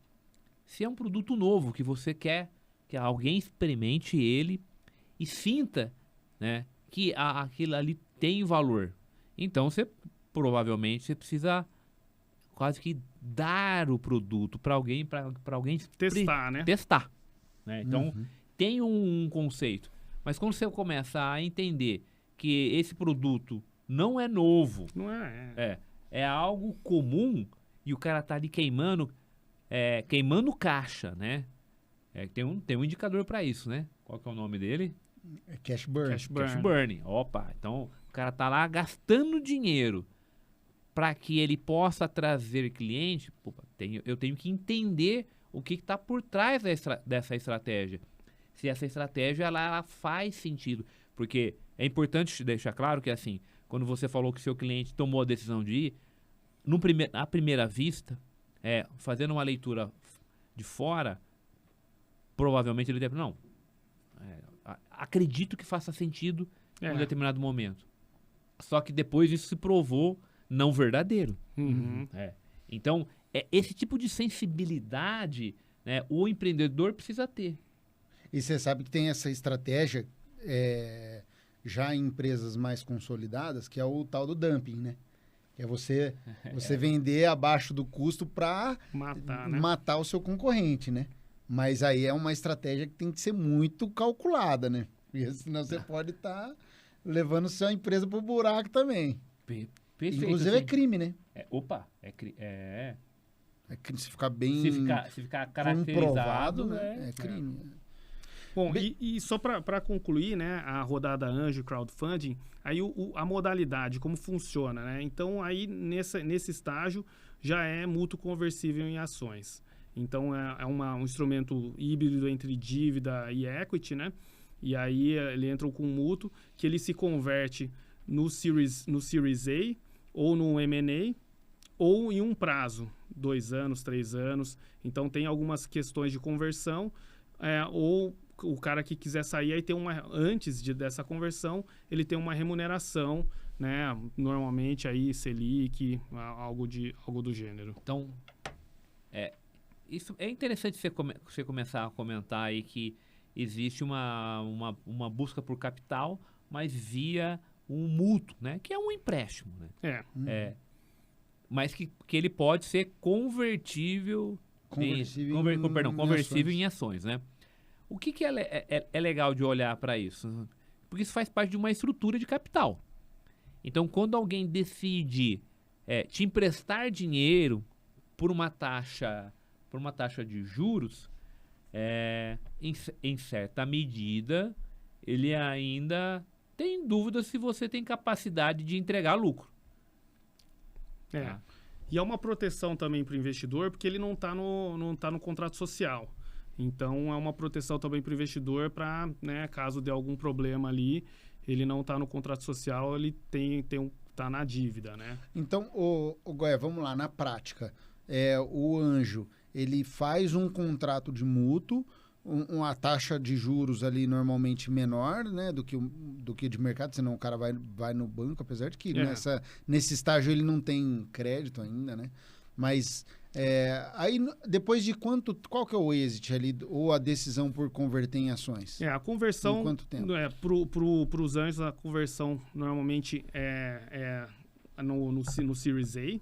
Se é um produto novo que você quer que alguém experimente ele e sinta, né, que aquilo ali tem valor, então provavelmente você precisa quase que dar o produto para alguém testar, né? Testar. Né? Então, tem um conceito. Mas quando você começa a entender que esse produto não é novo, é algo comum e o cara tá ali queimando caixa, né? Tem um indicador para isso, né? Qual que é o nome dele? Cash burn. Cash burn. Opa, então o cara tá lá gastando dinheiro para que ele possa trazer cliente. Eu tenho que entender o que está por trás dessa estratégia. Se essa estratégia ela faz sentido. Porque é importante deixar claro que, assim, quando você falou que seu cliente tomou a decisão de ir, à primeira vista, fazendo uma leitura de fora, provavelmente ele deve... Não, acredito que faça sentido em um determinado momento. Só que depois isso se provou não verdadeiro. Então, esse tipo de sensibilidade, né, o empreendedor precisa ter. E você sabe que tem essa estratégia já em empresas mais consolidadas, que é o tal do dumping, né? Que é você vender abaixo do custo para matar o seu concorrente, né? Mas aí é uma estratégia que tem que ser muito calculada, né? Porque senão você pode estar levando sua empresa para o buraco também. Perfeito, inclusive assim. É crime, né? É crime, se ficar bem... Se ficar caracterizado, né? É crime. Bom, e só para concluir, né, a rodada Anjo Crowdfunding, aí a modalidade, como funciona, né? Então, aí nesse estágio já é mútuo conversível em ações. Então, é um instrumento híbrido entre dívida e equity, né? E aí ele entra com mútuo, que ele se converte no Series A ou no M&A, ou em um prazo, 2 anos, 3 anos. Então, tem algumas questões de conversão, ou o cara que quiser sair, aí tem antes dessa conversão, ele tem uma remuneração, né? Normalmente aí Selic, algo do gênero. Então, isso é interessante você começar a comentar aí que existe uma busca por capital, mas via um mútuo, né? Que é um empréstimo, né? Mas que ele pode ser conversível em ações, né? O que é legal de olhar para isso? Porque isso faz parte de uma estrutura de capital. Então, quando alguém decide te emprestar dinheiro por uma taxa de juros, em certa medida, ele ainda tem dúvida se você tem capacidade de entregar lucro. Tá? E é uma proteção também para o investidor, porque ele não tá no contrato social. Então, é uma proteção também para o investidor para, né, caso dê algum problema ali, ele não está no contrato social, ele tá na dívida, né? Então, o Goiás, vamos lá, na prática, o Anjo, ele faz um contrato de mútuo, uma taxa de juros ali normalmente menor, né, do que de mercado, senão o cara vai no banco, apesar de que nesse estágio ele não tem crédito ainda, né? Mas aí depois de qual que é o exit ali, ou a decisão por converter em ações? A conversão, em quanto tempo? Para os anjos, a conversão normalmente é no Series A.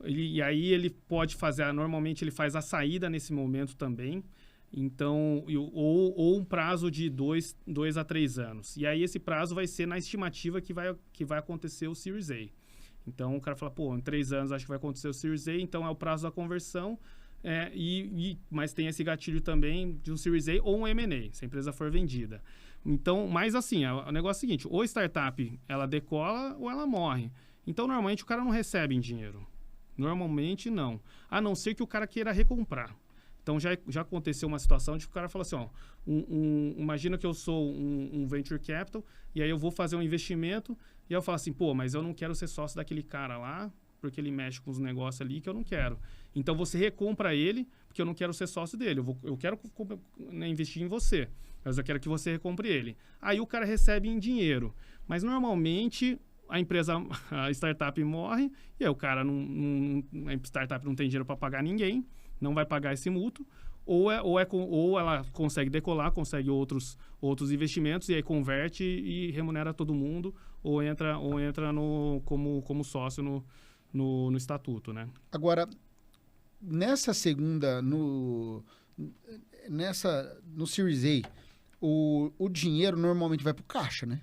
E aí ele pode fazer, normalmente ele faz a saída nesse momento também. Então, ou um prazo de 2 a 3 anos. E aí esse prazo vai ser na estimativa que vai acontecer o Series A. Então, o cara fala, em 3 anos acho que vai acontecer o Series A, então é o prazo da conversão, mas tem esse gatilho também de um Series A ou um M&A, se a empresa for vendida. Então, mas assim, o negócio é o seguinte, ou startup, ela decola ou ela morre. Então, normalmente, o cara não recebe em dinheiro. Normalmente, não. A não ser que o cara queira recomprar. Então, já aconteceu uma situação de que o cara fala assim, imagina que eu sou um venture capital, e aí eu vou fazer um investimento, e aí eu falo assim, mas eu não quero ser sócio daquele cara lá, porque ele mexe com os negócios ali que eu não quero. Então, você recompra ele, porque eu não quero ser sócio dele. Eu quero investir em você, mas eu quero que você recompre ele. Aí o cara recebe em dinheiro. Mas, normalmente, a startup morre, e aí o cara a startup não tem dinheiro para pagar ninguém, não vai pagar esse mútuo, ou ela consegue decolar, consegue outros investimentos e aí converte e remunera todo mundo, ou entra como sócio no estatuto, né? Agora, nessa segunda, no Series A, o dinheiro normalmente vai para o caixa, né?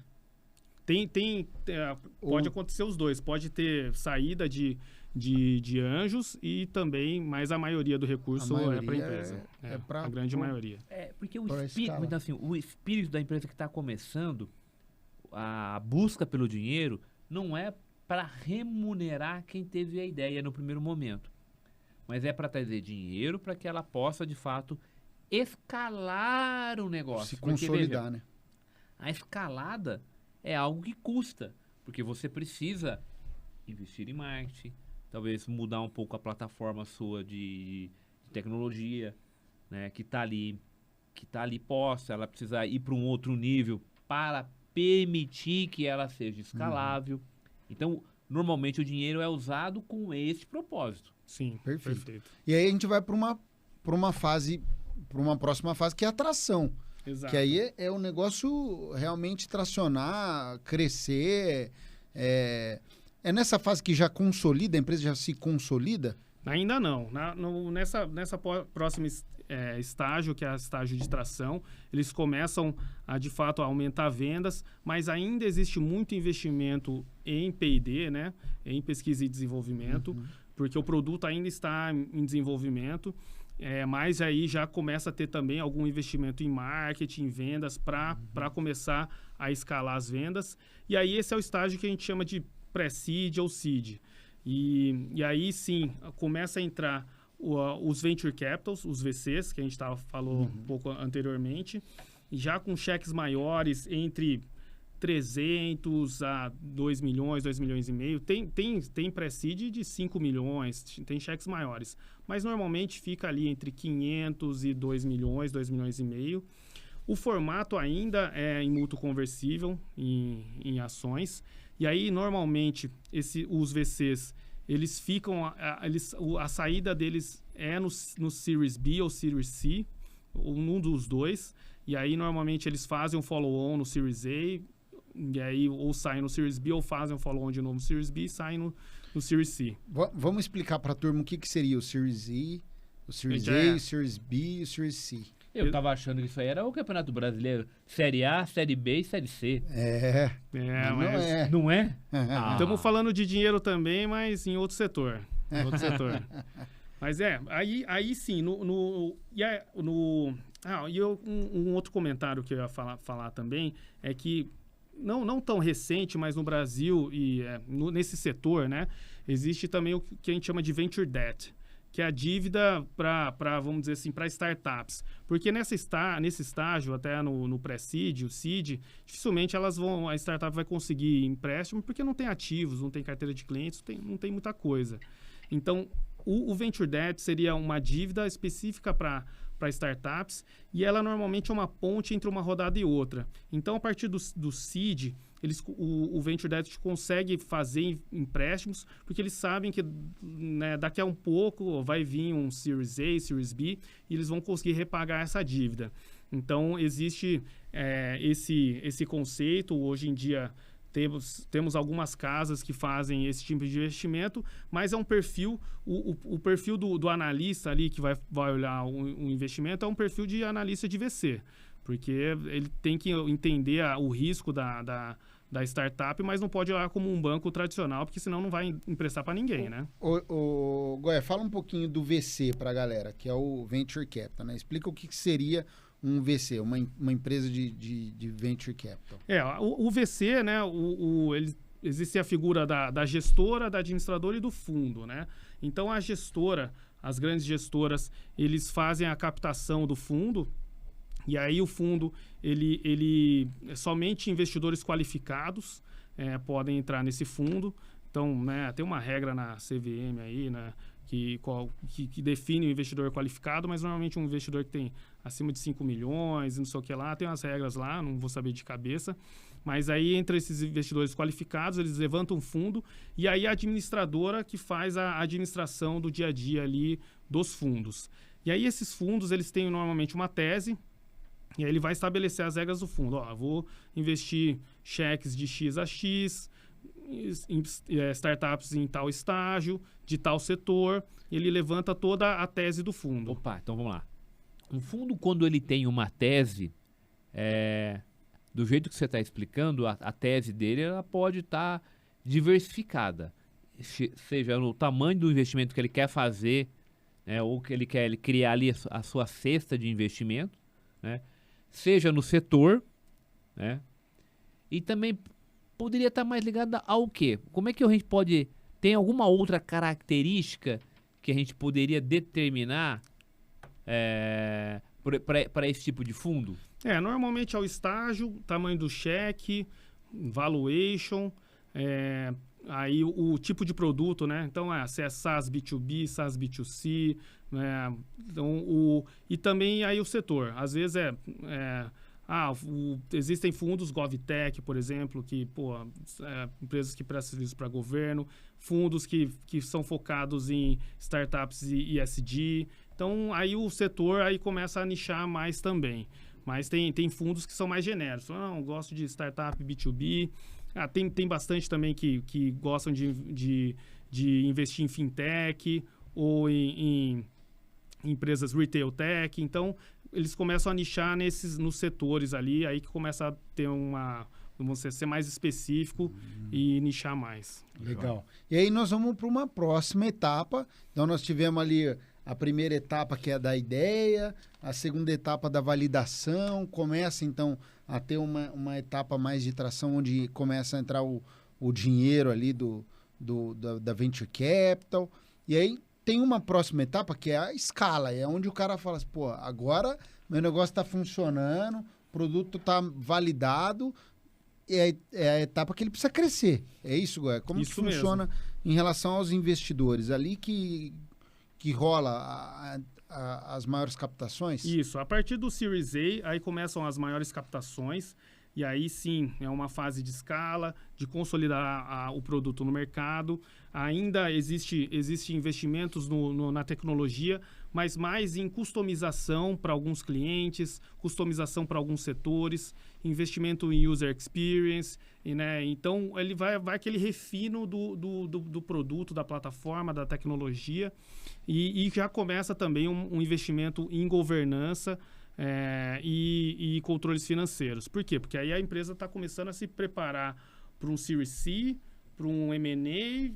Pode acontecer os dois. Pode ter saída de anjos e também, mas a maioria do recurso é para a empresa. A grande maioria. Porque o espírito da empresa que está começando, a busca pelo dinheiro, não é para remunerar quem teve a ideia no primeiro momento, mas é para trazer dinheiro para que ela possa, de fato, escalar o negócio. Se consolidar, veja, né? A escalada é algo que custa, porque você precisa investir em marketing, talvez mudar um pouco a plataforma sua de tecnologia, né, que está ali posta, ela precisa ir para um outro nível para permitir que ela seja escalável. Então, normalmente o dinheiro é usado com esse propósito. Sim, perfeito. E aí a gente vai para uma fase, para uma próxima fase, que é a atração. Exato. Que aí é o negócio realmente tracionar, crescer. É nessa fase que já consolida, a empresa já se consolida? Ainda não. Nessa próxima estágio, que é o estágio de tração, eles começam a, de fato, aumentar vendas, mas ainda existe muito investimento em P&D, né? Em pesquisa e desenvolvimento, porque o produto ainda está em desenvolvimento. mas aí já começa a ter também algum investimento em marketing, em vendas, para começar a escalar as vendas. E aí esse é o estágio que a gente chama de pré-seed ou seed. E aí sim, começa a entrar os venture capitals, os VCs, que a gente falou um pouco anteriormente, já com cheques maiores entre 300 a 2 milhões, 2 milhões e meio. Tem pré-seed de 5 milhões, tem cheques maiores. Mas normalmente fica ali entre 500 e 2 milhões, 2 milhões e meio. O formato ainda é em mútuo conversível, em ações. E aí, normalmente, os VCs, eles ficam... a saída deles é no Series B ou Series C, um dos dois. E aí, normalmente, eles fazem um follow-on no Series A, e aí ou saem no Series B, ou fazem um follow-on de novo no Series B e saem no Series C. Vamos explicar para a turma o que seria o Series E, o Series A, o Series B e o Series C. Eu tava achando que isso aí era o Campeonato Brasileiro. Série A, Série B e Série C. Mas não é? Estamos falando de dinheiro também, mas em outro setor. Mas aí sim, um outro comentário que eu ia falar também é que não tão recente, mas no Brasil e nesse setor, né, existe também o que a gente chama de venture debt, que é a dívida para, vamos dizer assim, para startups. Porque nesse estágio, até no pré-seed, o seed, dificilmente a startup vai conseguir empréstimo porque não tem ativos, não tem carteira de clientes, não tem muita coisa. Então, o venture debt seria uma dívida específica para startups, e ela normalmente é uma ponte entre uma rodada e outra. Então, a partir do seed, o venture debt consegue fazer empréstimos, porque eles sabem que, né, daqui a um pouco vai vir um Series A, Series B, e eles vão conseguir repagar essa dívida. Então, existe esse conceito. Hoje em dia, temos algumas casas que fazem esse tipo de investimento, mas é um perfil, o perfil do analista ali que vai olhar um investimento é um perfil de analista de VC, porque ele tem que entender o risco da startup, mas não pode olhar como um banco tradicional, porque senão não vai emprestar para ninguém, né? Goya, fala um pouquinho do VC para a galera, que é o Venture Capital, né? Explica o que seria um VC, uma empresa de Venture Capital. O VC, né, existe a figura da gestora, da administradora e do fundo, né? Então, a gestora, as grandes gestoras, eles fazem a captação do fundo, e aí o fundo, somente investidores qualificados podem entrar nesse fundo. Então, né, tem uma regra na CVM aí, né, que define o investidor qualificado, mas normalmente um investidor que tem acima de 5 milhões, não sei o que lá, tem umas regras lá, não vou saber de cabeça. Mas aí, entre esses investidores qualificados, eles levantam um fundo, e aí a administradora que faz a administração do dia a dia ali dos fundos. E aí esses fundos, eles têm normalmente uma tese, e aí ele vai estabelecer as regras do fundo. Vou investir cheques de X a X, startups em tal estágio, de tal setor, e ele levanta toda a tese do fundo. Opa, então vamos lá. Um fundo, quando ele tem uma tese, do jeito que você está explicando, a tese dele ela pode estar diversificada, seja no tamanho do investimento que ele quer fazer, né, ou que ele quer criar ali a sua cesta de investimento, né, seja no setor, né, e também poderia estar mais ligada ao quê? Como é que a gente pode... Tem alguma outra característica que a gente poderia determinar para esse tipo de fundo? Normalmente é o estágio, tamanho do cheque, valuation, aí o tipo de produto, né? Então, se é SaaS B2B, SaaS B2C, né? Então, e também aí o setor. Às vezes existem fundos GovTech, por exemplo, que, empresas que prestam serviço para governo, fundos que são focados em startups e ESG. Então, aí o setor aí começa a nichar mais também. Mas tem fundos que são mais genéricos. Não, gosto de startup B2B. Tem bastante também que gostam de investir em fintech ou em empresas retail tech. Então, eles começam a nichar nos setores ali, aí que começa a ter ser mais específico e nichar mais. Legal. E aí nós vamos para uma próxima etapa. Então, nós tivemos ali a primeira etapa que é da ideia, a segunda etapa da validação, começa então a ter uma etapa mais de tração, onde começa a entrar o dinheiro ali da Venture Capital, e aí tem uma próxima etapa que é a escala, é onde o cara fala assim, pô, agora meu negócio está funcionando, o produto está validado, é a etapa que ele precisa crescer. É isso, Goiás? Como Isso que funciona mesmo. em relação aos investidores? Ali que rola as maiores captações? Isso, a partir do Series A, aí começam as maiores captações, e aí sim, é uma fase de escala, de consolidar o produto no mercado. Ainda existe investimentos na tecnologia, mas mais em customização para alguns clientes, customização para alguns setores, investimento em user experience, né? Então, ele vai aquele refino do produto, da plataforma, da tecnologia, e já começa também um investimento em governança, e controles financeiros. Por quê? Porque aí a empresa está começando a se preparar para um Series C, para um M&A,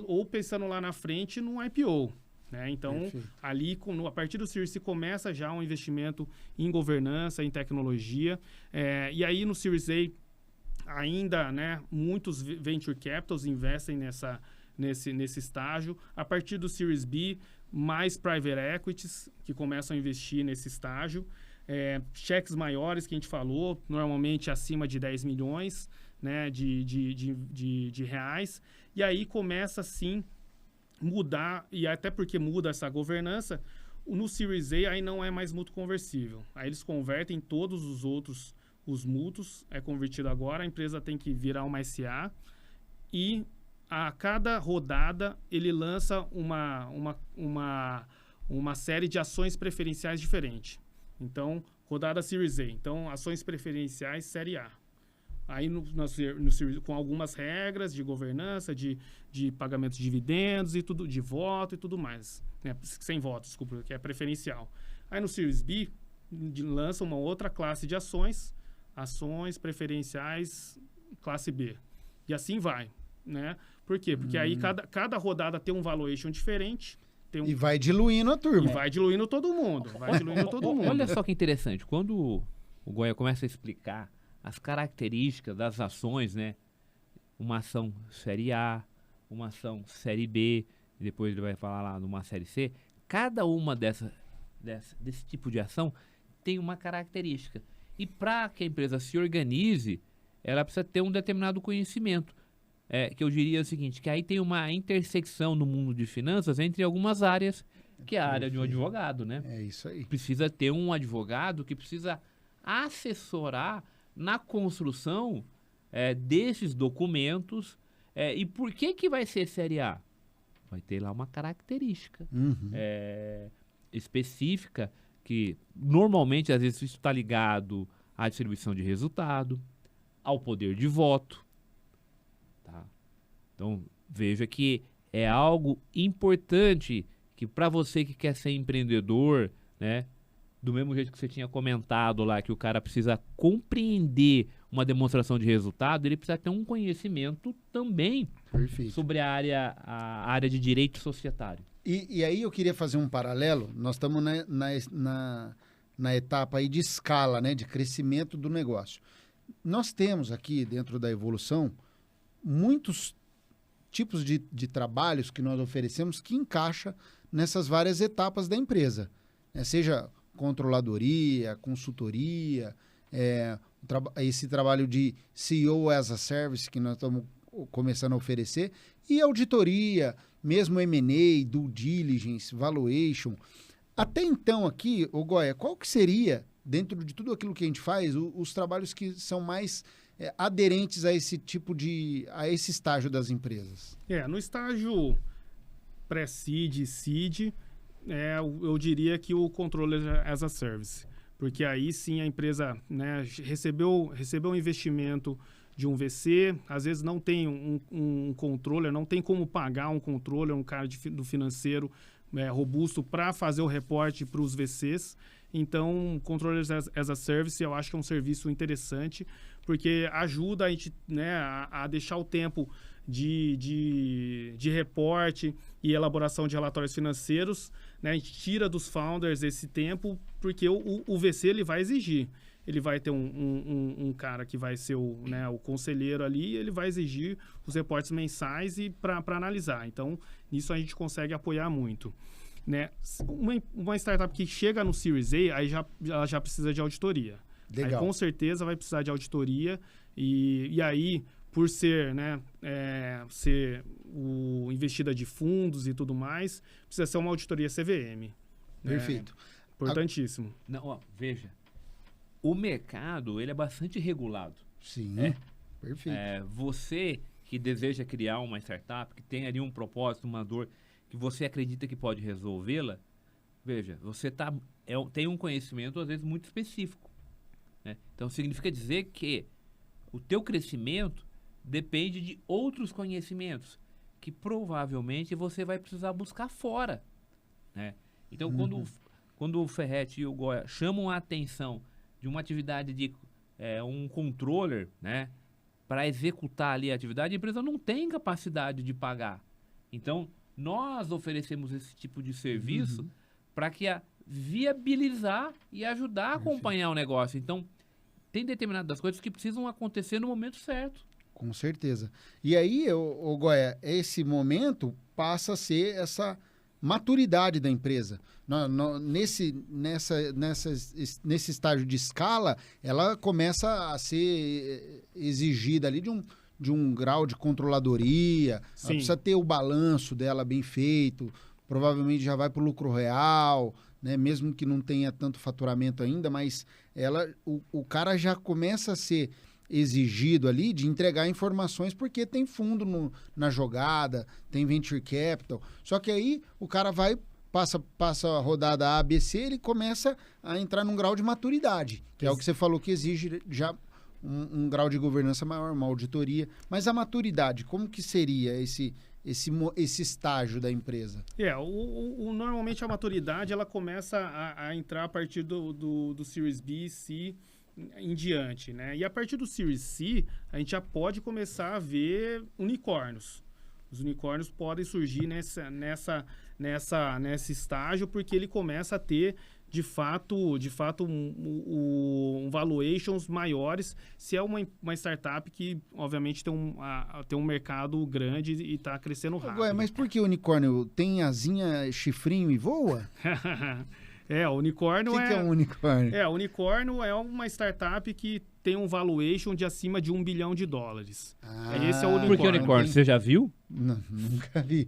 ou pensando lá na frente num IPO. Né? Então, Perfeito. ali, a partir do Series C, começa já um investimento em governança, em tecnologia. E aí, no Series A, ainda, né, muitos venture capitals investem nesse estágio. A partir do Series B, mais private equities que começam a investir nesse estágio. Cheques maiores, que a gente falou, normalmente acima de 10 milhões, né, de reais. E aí começa, sim, mudar, e até porque muda essa governança, no Series A aí não é mais mútuo conversível. Aí eles convertem todos os outros, os mútuos, é convertido agora, a empresa tem que virar uma SA, e a cada rodada ele lança uma série de ações preferenciais diferentes. Então, rodada Series A. Então, ações preferenciais Série A. Aí, no com algumas regras de governança, de pagamento de dividendos, e tudo, de voto e tudo mais. Né? Sem voto, desculpa, que é preferencial. Aí, no Series B, lança uma outra classe de ações preferenciais classe B. E assim vai, né? Por quê? Porque aí cada rodada tem um valuation diferente. E vai diluindo a turma. E vai diluindo todo mundo. Olha só que interessante. Quando o Goya começa a explicar as características das ações, né? Uma ação série A, uma ação série B, e depois ele vai falar lá numa série C. Cada uma desse tipo de ação tem uma característica. E para que a empresa se organize, ela precisa ter um determinado conhecimento. Que eu diria o seguinte, que aí tem uma intersecção no mundo de finanças entre algumas áreas, que é a área de um advogado, né? É isso aí. Precisa ter um advogado que precisa assessorar na construção desses documentos. E por que vai ser série A? Vai ter lá uma característica específica que normalmente, às vezes, isso está ligado à distribuição de resultado, ao poder de voto. Tá? Então, veja que é algo importante que para você que quer ser empreendedor, né, do mesmo jeito que você tinha comentado lá, que o cara precisa compreender uma demonstração de resultado, ele precisa ter um conhecimento também sobre a área de direito societário. E aí eu queria fazer um paralelo. Nós estamos na etapa aí de escala, né, de crescimento do negócio. Nós temos aqui, dentro da evolução, muitos tipos de trabalhos que nós oferecemos que encaixa nessas várias etapas da empresa, né? Seja controladoria, consultoria, esse trabalho de CEO as a Service que nós estamos começando a oferecer, e auditoria, mesmo M&A, due diligence, valuation. Até então aqui, Goya, qual que seria, dentro de tudo aquilo que a gente faz, os trabalhos que são mais aderentes a esse tipo a esse estágio das empresas? No estágio pré-seed e seed, eu diria que o Controller as a Service, porque aí sim a empresa, né, recebeu um investimento de um VC, às vezes não tem um controller, não tem como pagar um controller, um cara do financeiro robusto para fazer o reporte para os VCs. Então, Controllers as a Service, eu acho que é um serviço interessante, porque ajuda a gente, né, a deixar o tempo de reporte e elaboração de relatórios financeiros, né? A gente tira dos founders esse tempo, porque o VC ele vai exigir. Ele vai ter um cara que vai ser o conselheiro ali, e ele vai exigir os reportes mensais para analisar. Então, nisso a gente consegue apoiar muito. Né? Uma startup que chega no Series A, aí ela já precisa de auditoria. Legal. Aí, com certeza vai precisar de auditoria e aí, por ser, né, ser o investida de fundos e tudo mais, precisa ser uma auditoria CVM. Perfeito. Importantíssimo. Não, ó, veja, o mercado ele é bastante regulado. Sim, perfeito. Você que deseja criar uma startup, que tem ali um propósito, uma dor, que você acredita que pode resolvê-la, veja, você tem um conhecimento, às vezes, muito específico. Né? Então, significa dizer que o teu crescimento depende de outros conhecimentos que provavelmente você vai precisar buscar fora. Né? Então, quando o Ferretti e o Goya chamam a atenção de uma atividade de um controller, né, para executar ali a atividade, a empresa não tem capacidade de pagar. Então, nós oferecemos esse tipo de serviço para que viabilizar e ajudar a acompanhar o negócio. Então, tem determinadas coisas que precisam acontecer no momento certo. Com certeza. E aí, Goya, esse momento passa a ser essa maturidade da empresa. Nesse estágio de escala, ela começa a ser exigida ali de um grau de controladoria. Sim. Ela precisa ter o balanço dela bem feito, provavelmente já vai para o lucro real, né? Mesmo que não tenha tanto faturamento ainda, mas o cara já começa a ser exigido ali de entregar informações porque tem fundo na jogada, tem venture capital. Só que aí o cara passa a rodada A, B, C, ele começa a entrar num grau de maturidade, que é o que você falou que exige já um grau de governança maior, uma auditoria. Mas a maturidade, como que seria esse estágio da empresa? Normalmente a maturidade ela começa a entrar a partir do Series B, C em diante, né? E a partir do Series C, a gente já pode começar a ver unicórnios. Os unicórnios podem surgir nesse estágio, porque ele começa a ter, de fato valuations maiores, se é uma startup que, obviamente, tem um mercado grande e está crescendo rápido. Mas por que o unicórnio tem asinha, chifrinho e voa? O unicórnio O que é um unicórnio? o unicórnio é uma startup que tem um valuation de acima de $1 bilhão. Esse é o unicórnio. Por que unicórnio? Você já viu? Não, nunca vi.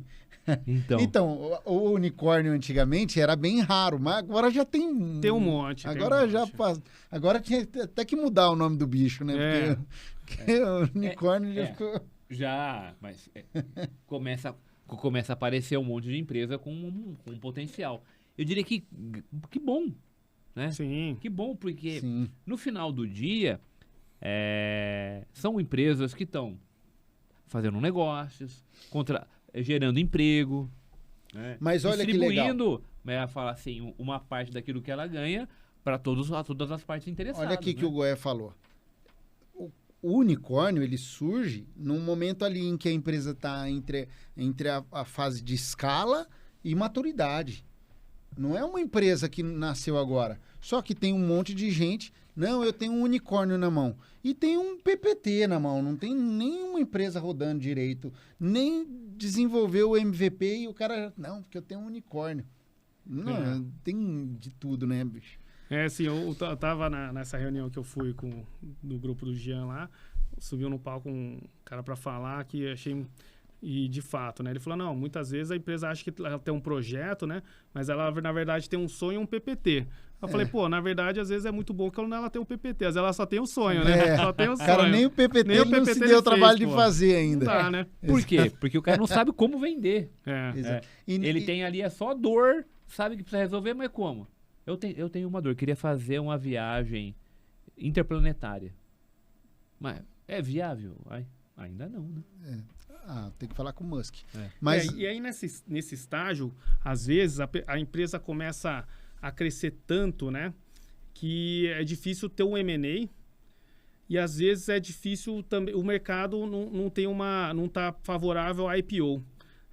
Então, o unicórnio antigamente era bem raro, mas agora já tem... Tem um monte. Agora tinha até que mudar o nome do bicho, né? Porque o unicórnio já ficou... Mas começa a aparecer um monte de empresa com um potencial. Eu diria que bom, né? Sim. Que bom, porque no final do dia são empresas que estão fazendo negócios, gerando emprego, né? Mas olha que legal. Distribuindo, fala assim, uma parte daquilo que ela ganha para todas as partes interessadas. Olha aqui que o Goya falou. O unicórnio, ele surge num momento ali em que a empresa está entre a fase de escala e maturidade. Não é uma empresa que nasceu agora. Só que tem um monte de gente. Não, eu tenho um unicórnio na mão. E tem um PPT na mão. Não tem nenhuma empresa rodando direito. Nem desenvolveu o MVP e o cara... Não, porque eu tenho um unicórnio. Não, tem de tudo, né, bicho? Sim, eu tava nessa reunião que eu fui do grupo do Jean lá. Subiu no palco um cara para falar que achei... E, de fato, né? Ele falou, não, muitas vezes a empresa acha que ela tem um projeto, né? Mas ela, na verdade, tem um sonho e um PPT. Eu falei, na verdade, às vezes é muito bom que ela tem um PPT. Às vezes ela só tem o sonho, né? Só tem o sonho. Cara, nem o PPT ele não se deu o trabalho de fazer ainda. Não dá, né? Por quê? Porque o cara não sabe como vender. Ele tem ali só dor, sabe que precisa resolver, mas como? Eu tenho uma dor, queria fazer uma viagem interplanetária. Mas é viável? Ainda não, né? Tem que falar com o Musk. Mas... E aí, nesse estágio, às vezes, a empresa começa a crescer tanto, né? Que é difícil ter um M&A e às vezes é difícil também, o mercado não está favorável à IPO.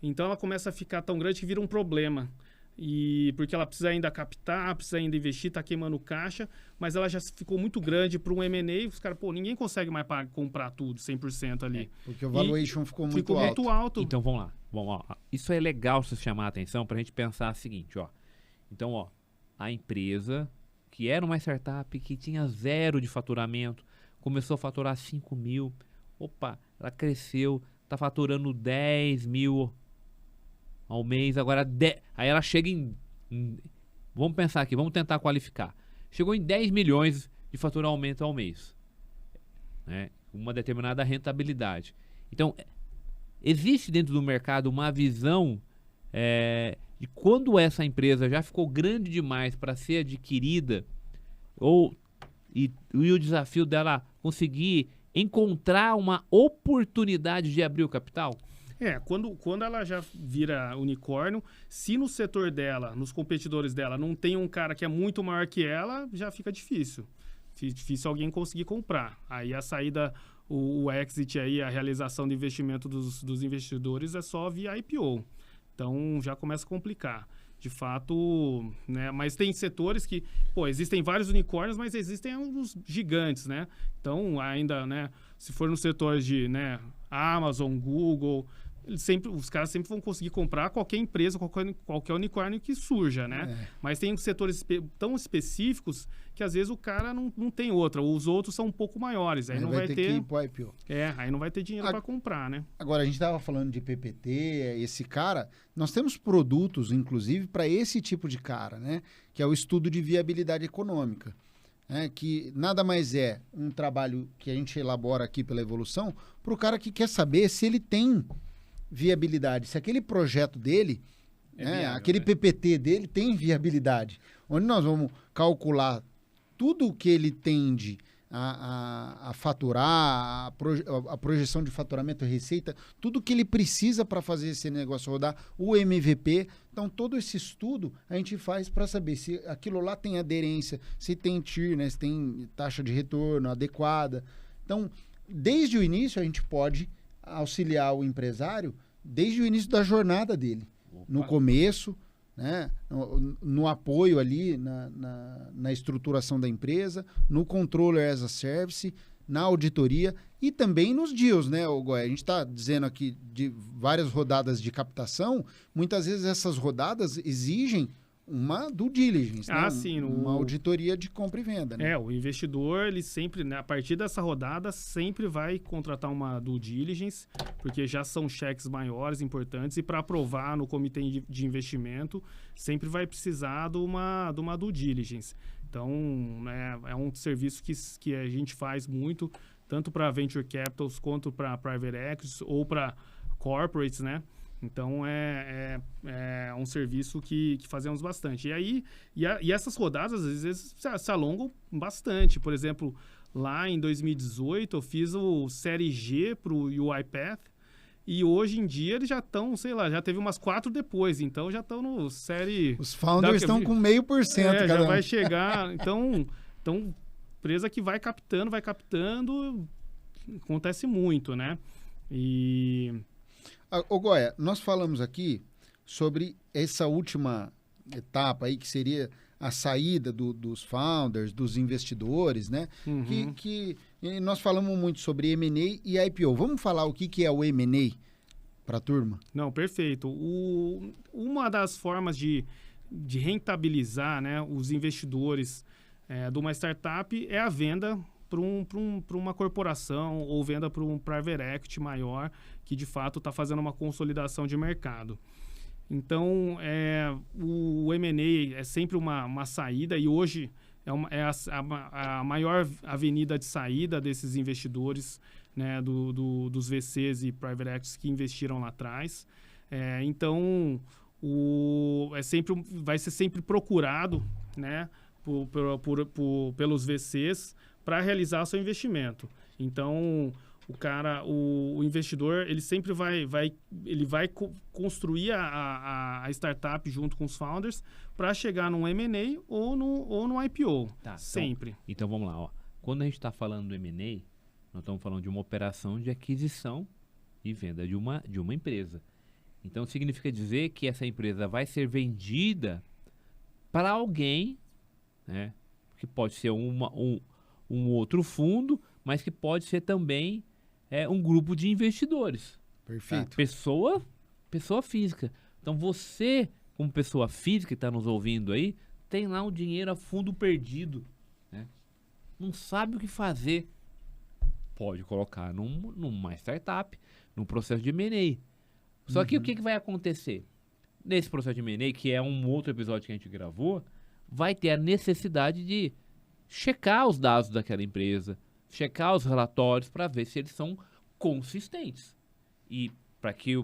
Então ela começa a ficar tão grande que vira um problema. E porque ela precisa ainda captar, precisa ainda investir, está queimando caixa, mas ela já ficou muito grande para um M&A, os caras, ninguém consegue mais comprar tudo 100% ali. Porque o valuation ficou muito alto. Então vamos lá. Isso é legal se chamar a atenção para a gente pensar o seguinte, ó. Então, ó, a empresa que era uma startup que tinha 0 de faturamento, começou a faturar 5 mil, opa, ela cresceu, está faturando 10 mil ao mês, agora aí ela chega vamos pensar aqui, vamos tentar qualificar. Chegou em 10 milhões de faturamento ao mês, né? Uma determinada rentabilidade. Então, existe dentro do mercado uma visão de quando essa empresa já ficou grande demais para ser adquirida, e o desafio dela conseguir encontrar uma oportunidade de abrir o capital? Quando ela já vira unicórnio, se no setor dela, nos competidores dela, não tem um cara que é muito maior que ela, já fica difícil. Difícil alguém conseguir comprar. Aí a saída, o exit aí, a realização do investimento dos investidores é só via IPO. Então já começa a complicar. De fato, né? Mas tem setores que, existem vários unicórnios, mas existem uns gigantes, né? Então ainda, né? Se for no setor de, né, Amazon, Google, os caras sempre vão conseguir comprar qualquer empresa, qualquer unicórnio que surja, né? Mas tem setores tão específicos que às vezes o cara não tem outra. Os outros são um pouco maiores. Aí não vai ter que ir pro IPO. Aí não vai ter dinheiro para comprar, né? Agora, a gente estava falando de PPT, esse cara. Nós temos produtos, inclusive, para esse tipo de cara, né? Que é o estudo de viabilidade econômica. Que nada mais é um trabalho que a gente elabora aqui pela Evolução para o cara que quer saber se ele tem viabilidade, se aquele projeto dele, viável, aquele PPT dele tem viabilidade, onde nós vamos calcular tudo o que ele tende a faturar, a projeção de faturamento e receita, tudo que ele precisa para fazer esse negócio rodar, o MVP. Então, todo esse estudo a gente faz para saber se aquilo lá tem aderência, se tem TIR, né, se tem taxa de retorno adequada. Então, desde o início, a gente pode auxiliar o empresário desde o início da jornada dele. Opa. No começo, né, no apoio ali, na estruturação da empresa, no Controller as a Service, na auditoria e também nos deals, né, Goya? A gente está dizendo aqui de várias rodadas de captação, muitas vezes essas rodadas exigem uma due diligence, né? Sim, uma auditoria de compra e venda. Né? O investidor, ele sempre, né, a partir dessa rodada, sempre vai contratar uma due diligence, porque já são cheques maiores, importantes, e para aprovar no comitê de investimento, sempre vai precisar de uma due diligence. Então, é um serviço que a gente faz muito, tanto para venture capitals, quanto para private equities, ou para corporates, né? Então, é um serviço que fazemos bastante. E essas rodadas, às vezes, se alongam bastante. Por exemplo, lá em 2018, eu fiz o Série G para o UiPath, e hoje em dia eles já estão, sei lá, já teve umas 4 depois. Então, já estão no Série... Os founders estão com 0,5%. Já vai chegar... Então, empresa que vai captando, acontece muito, né? Goya, nós falamos aqui sobre essa última etapa aí, que seria a saída dos founders, dos investidores, né? Uhum. Que nós falamos muito sobre M&A e IPO. Vamos falar o que é o M&A para a turma? Não, perfeito. Uma das formas de rentabilizar, né, os investidores de uma startup é a venda para uma corporação ou venda para um private equity maior que, de fato, está fazendo uma consolidação de mercado. Então, o M&A é sempre uma saída, e hoje é a maior avenida de saída desses investidores, né, dos VCs e private equities que investiram lá atrás. Então, vai ser sempre procurado, né, pelos VCs para realizar seu investimento. Então, o investidor, ele sempre vai construir a startup junto com os founders para chegar num M&A ou no IPO. Tá, sempre. Então, vamos lá. Ó. quando a gente está falando do M&A, nós estamos falando de uma operação de aquisição e venda de uma empresa. Então, significa dizer que essa empresa vai ser vendida para alguém, né, que pode ser um outro fundo, mas que pode ser também um grupo de investidores. Perfeito. Tá? Pessoa física. Então, você, como pessoa física que está nos ouvindo aí, tem lá um dinheiro a fundo perdido, né? Não sabe o que fazer. Pode colocar numa startup, num processo de M&A. Só que o que vai acontecer? Nesse processo de M&A, que é um outro episódio que a gente gravou, vai ter a necessidade de checar os dados daquela empresa, checar os relatórios para ver se eles são consistentes. E para que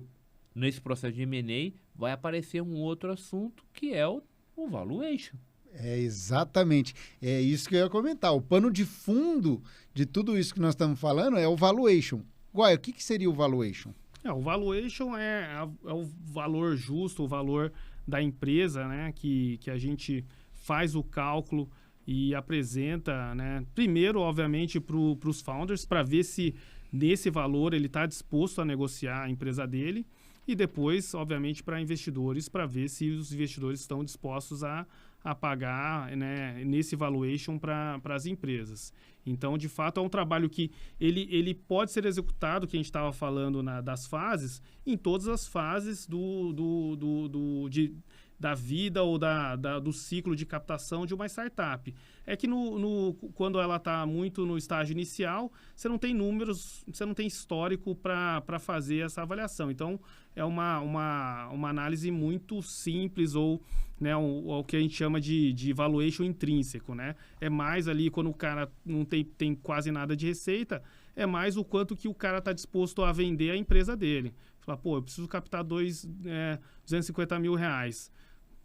nesse processo de M&A vai aparecer um outro assunto que é o valuation. Exatamente. É isso que eu ia comentar. O pano de fundo de tudo isso que nós estamos falando é o valuation. Guai, o que seria o valuation? O valuation é o valor justo, o valor da empresa, né? Que a gente faz o cálculo e apresenta, né? Primeiro, obviamente, para os founders, para ver se nesse valor ele está disposto a negociar a empresa dele. E depois, obviamente, para investidores, para ver se os investidores estão dispostos a pagar, né, nesse valuation para as empresas. Então, de fato, é um trabalho que ele pode ser executado, que a gente estava falando das fases, em todas as fases da vida ou do ciclo de captação de uma startup. É que quando ela está muito no estágio inicial, você não tem números, você não tem histórico para fazer essa avaliação. Então, é uma análise muito simples ou, né, o que a gente chama de valuation intrínseco, né? É mais ali quando o cara não tem quase nada de receita, é mais o quanto que o cara está disposto a vender a empresa dele. Fala, eu preciso captar 250 mil reais.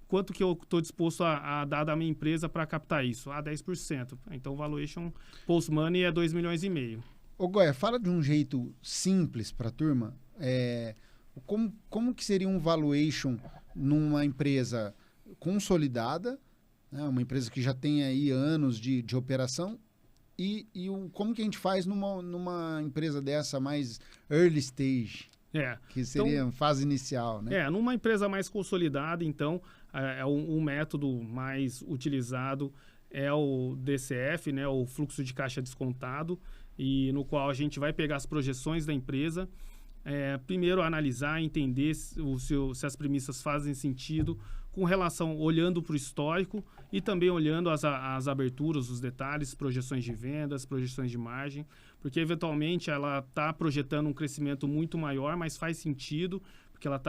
Quanto que eu estou disposto a dar da minha empresa para captar isso? 10%. Então, o valuation post-money é 2,5 milhões. Ô, Goya, fala de um jeito simples para a turma. Como que seria um valuation numa empresa consolidada, né, uma empresa que já tem aí anos de operação, e como que a gente faz numa empresa dessa mais early stage? Que seria fase inicial, né? Numa empresa mais consolidada, então, um método mais utilizado é o DCF, né, o fluxo de caixa descontado, e no qual a gente vai pegar as projeções da empresa, primeiro analisar, entender se as premissas fazem sentido, com relação, olhando para o histórico e também olhando as aberturas, os detalhes, projeções de vendas, projeções de margem, porque eventualmente ela está projetando um crescimento muito maior, mas faz sentido, porque ela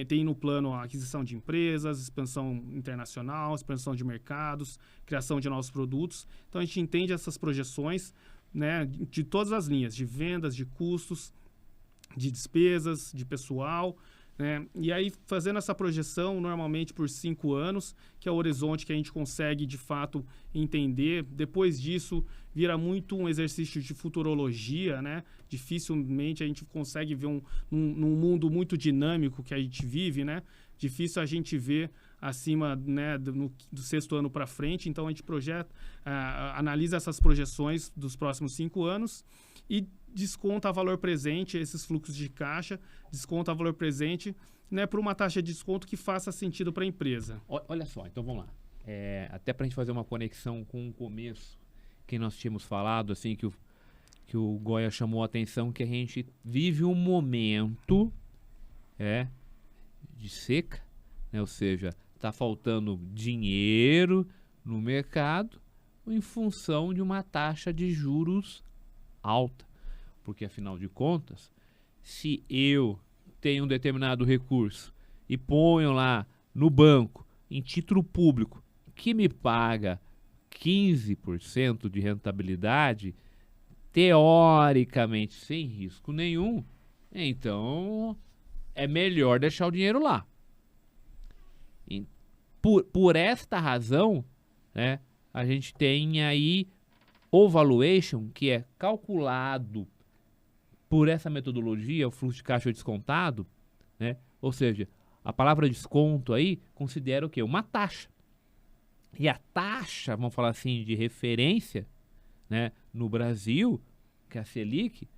tem no plano a aquisição de empresas, expansão internacional, expansão de mercados, criação de novos produtos. Então, a gente entende essas projeções, né, de todas as linhas, de vendas, de custos, de despesas, de pessoal, né? E aí, fazendo essa projeção, normalmente por 5 anos, que é o horizonte que a gente consegue, de fato, entender. Depois disso, vira muito um exercício de futurologia, né? Dificilmente a gente consegue ver num mundo muito dinâmico que a gente vive, né? Difícil a gente ver acima, né, do 6º ano para frente. Então, a gente analisa essas projeções dos próximos 5 anos e desconta valor presente, esses fluxos de caixa, desconta valor presente, né, por uma taxa de desconto que faça sentido para a empresa. Olha só, então vamos lá. Até para a gente fazer uma conexão com o começo, que nós tínhamos falado, assim, que o Goya chamou a atenção, que a gente vive um momento de seca, né, ou seja, está faltando dinheiro no mercado em função de uma taxa de juros alta. Porque, afinal de contas, se eu tenho um determinado recurso e ponho lá no banco, em título público, que me paga 15% de rentabilidade, teoricamente sem risco nenhum, então é melhor deixar o dinheiro lá. E por esta razão, né, a gente tem aí o valuation, que é calculado por essa metodologia, o fluxo de caixa descontado, né? Ou seja, a palavra desconto aí considera o quê? Uma taxa. E a taxa, vamos falar assim, de referência, né, né? No Brasil, que a Selic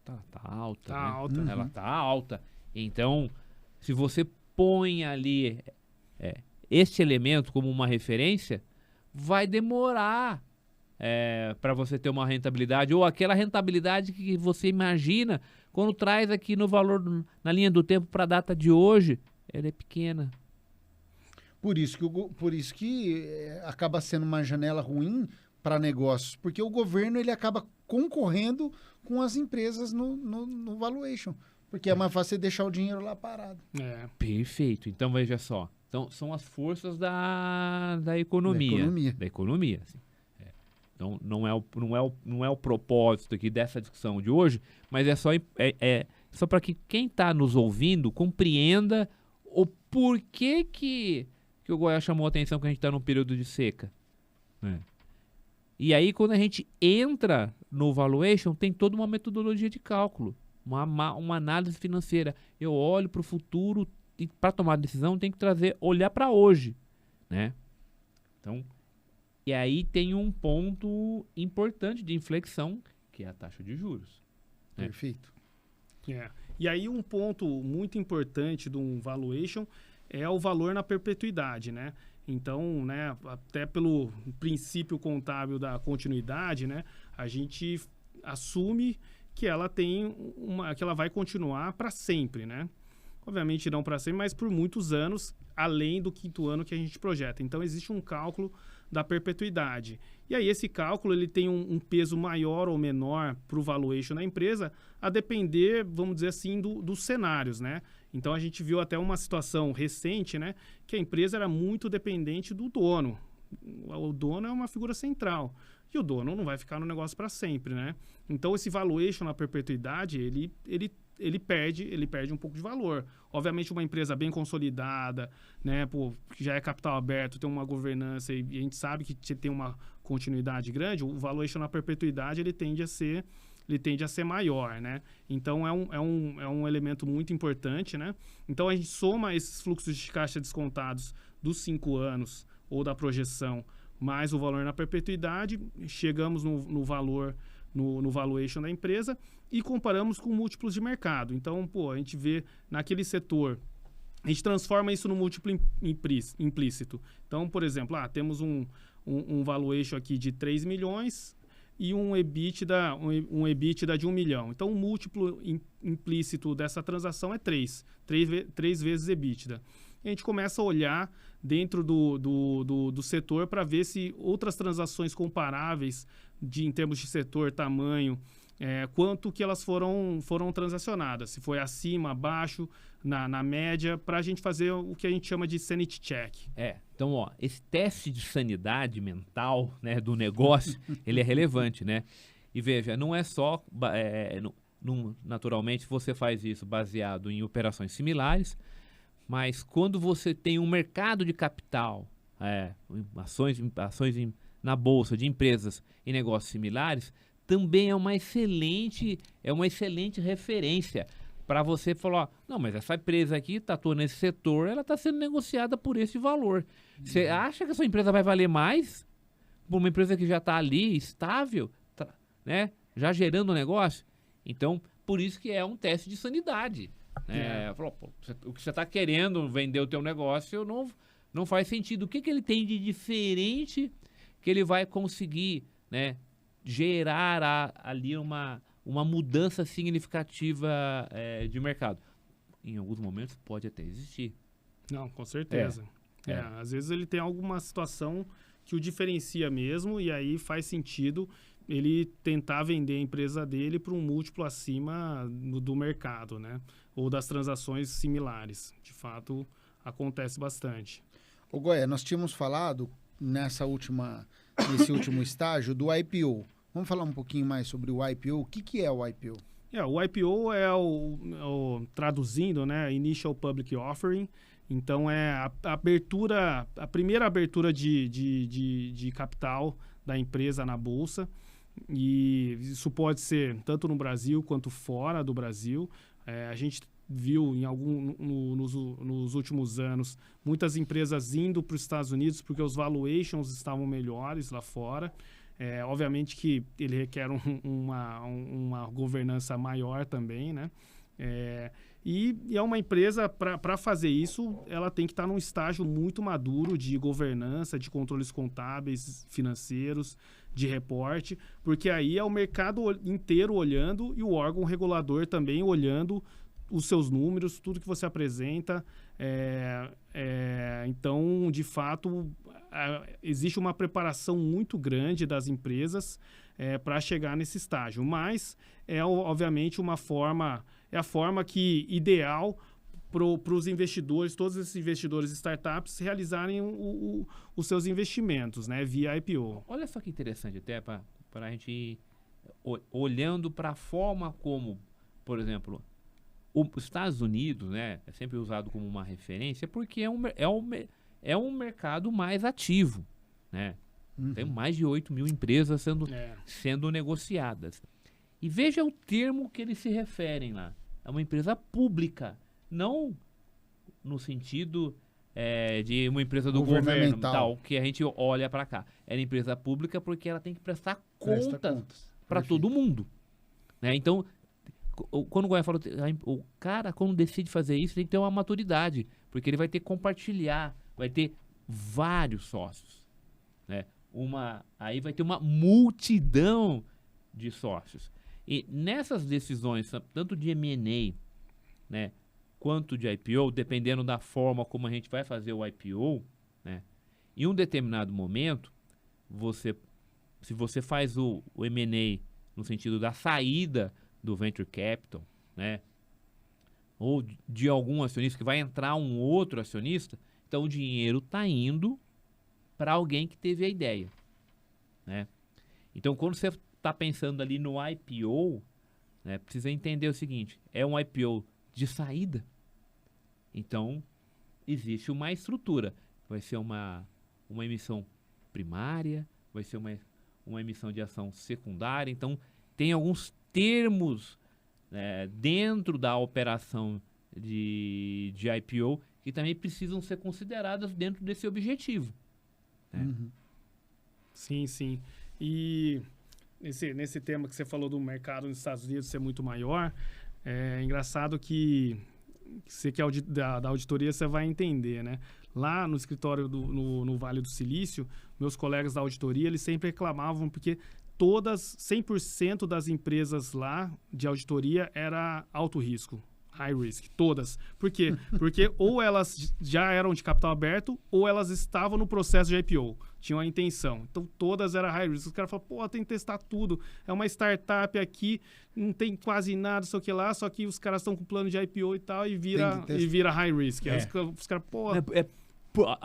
tá alta, Tá né? alta. Ela tá alta. Então, se você põe ali este elemento como uma referência, vai demorar para você ter uma rentabilidade, ou aquela rentabilidade que você imagina quando traz aqui no valor, na linha do tempo para a data de hoje, ela é pequena. Por isso que acaba sendo uma janela ruim para negócios, porque o governo ele acaba concorrendo com as empresas no valuation, porque é mais fácil você deixar o dinheiro lá parado. Perfeito. Então, veja só. Então, são as forças da economia. Da economia, assim. Então, não é o propósito aqui dessa discussão de hoje, mas é só para que quem está nos ouvindo compreenda o porquê que o Goiás chamou a atenção que a gente está num período de seca. E aí, quando a gente entra no valuation, tem toda uma metodologia de cálculo, uma análise financeira. Eu olho para o futuro e para tomar decisão tem que olhar para hoje, né? Então, e aí tem um ponto importante de inflexão, que é a taxa de juros. Né? Perfeito. E aí um ponto muito importante de um valuation é o valor na perpetuidade, né? Então, né, até pelo princípio contábil da continuidade, né, a gente assume que ela que ela vai continuar para sempre, né? Obviamente não para sempre, mas por muitos anos, além do 5º ano que a gente projeta. Então, existe um cálculo da perpetuidade. E aí, esse cálculo ele tem um peso maior ou menor para o valuation da empresa, a depender, vamos dizer assim, dos cenários, né? Então, a gente viu até uma situação recente, né? Que a empresa era muito dependente do dono. O dono é uma figura central. E o dono não vai ficar no negócio para sempre, né? Então, esse valuation na perpetuidade, ele perde um pouco de valor. Obviamente, uma empresa bem consolidada, né, que já é capital aberto, tem uma governança e a gente sabe que você tem uma continuidade grande, o valuation na perpetuidade ele tende a ser maior, né? Então, é um elemento muito importante, né? Então, a gente soma esses fluxos de caixa descontados dos 5 anos ou da projeção, mais o valor na perpetuidade, chegamos no valor, no valuation da empresa e comparamos com múltiplos de mercado. Então, a gente vê naquele setor, a gente transforma isso no múltiplo implícito. Então, por exemplo, temos um valuation aqui de 3 milhões e um EBITDA de 1 milhão. Então, o múltiplo implícito dessa transação é 3 vezes EBITDA. E a gente começa a olhar dentro do setor para ver se outras transações comparáveis em termos de setor, tamanho, quanto que elas foram transacionadas, se foi acima, abaixo, na média, para a gente fazer o que a gente chama de sanity check. Então, esse teste de sanidade mental, né, do negócio, ele é relevante, né? E veja, não é só, naturalmente, você faz isso baseado em operações similares, mas quando você tem um mercado de capital, ações na bolsa de empresas em negócios similares, também é uma excelente referência para você falar, não, mas essa empresa aqui está atuando nesse setor, ela está sendo negociada por esse valor. Você acha que a sua empresa vai valer mais por uma empresa que já está ali, estável, né, já gerando negócio? Então, por isso que é um teste de sanidade. O que você está querendo vender o teu negócio não faz sentido. O que ele tem de diferente que ele vai conseguir, né, gerar ali uma mudança significativa de mercado? Em alguns momentos pode até existir. Não, com certeza. Às vezes ele tem alguma situação que o diferencia mesmo e aí faz sentido ele tentar vender a empresa dele para um múltiplo acima do mercado, né? Ou das transações similares. De fato, acontece bastante. Ô Goiás, nós tínhamos falado nesse último estágio do IPO. Vamos falar um pouquinho mais sobre o IPO. O que é o IPO? O IPO é traduzindo, né, Initial Public Offering. Então, é a primeira abertura de capital da empresa na Bolsa. E isso pode ser tanto no Brasil quanto fora do Brasil. A gente viu nos últimos anos muitas empresas indo para os Estados Unidos porque os valuations estavam melhores lá fora. Obviamente que ele requer uma governança maior também, né? E é uma empresa, para fazer isso, ela tem que estar num estágio muito maduro de governança, de controles contábeis, financeiros, de reporte, porque aí é o mercado inteiro olhando e o órgão regulador também olhando os seus números, tudo que você apresenta. Então, de fato, existe uma preparação muito grande das empresas para chegar nesse estágio, mas obviamente uma forma... É a forma ideal para os investidores, todos esses investidores startups, realizarem os seus investimentos, né, via IPO. Olha só que interessante, até para a gente ir olhando para a forma como, por exemplo, os Estados Unidos, né, é sempre usado como uma referência, porque é um mercado mais ativo, né? Tem mais de 8 mil empresas sendo negociadas. E veja o termo que eles se referem lá. É uma empresa pública, não no sentido de uma empresa do governo, tal, que a gente olha para cá. É uma empresa pública porque ela tem que prestar contas para todo mundo, né? Então, quando o Goiás falou, o cara, quando decide fazer isso, tem que ter uma maturidade, porque ele vai ter que compartilhar, vai ter vários sócios, né? Aí vai ter uma multidão de sócios. E nessas decisões, tanto de M&A, né, quanto de IPO, dependendo da forma como a gente vai fazer o IPO, né, em um determinado momento, se você faz o M&A no sentido da saída do venture capital, né, ou de algum acionista, que vai entrar um outro acionista, então o dinheiro está indo para alguém que teve a ideia, né? Então, quando você está pensando ali no IPO, né, precisa entender o seguinte, é um IPO de saída, então existe uma estrutura, vai ser uma emissão primária, vai ser uma emissão de ação secundária, então tem alguns termos dentro da operação de IPO que também precisam ser consideradas dentro desse objetivo, né? Sim, sim. E nesse tema que você falou do mercado nos Estados Unidos ser muito maior, é engraçado que você que é da auditoria, você vai entender, né? Lá no escritório no Vale do Silício, meus colegas da auditoria, eles sempre reclamavam porque 100% das empresas lá de auditoria era alto risco, high risk, todas. Por quê? Porque ou elas já eram de capital aberto ou elas estavam no processo de IPO, tinham a intenção. Então, todas eram high risk. Os caras falam, pô, tem que testar tudo. É uma startup aqui, não tem quase nada, só que os caras estão com plano de IPO e tal, e vira high risk. Aí os caras, pô...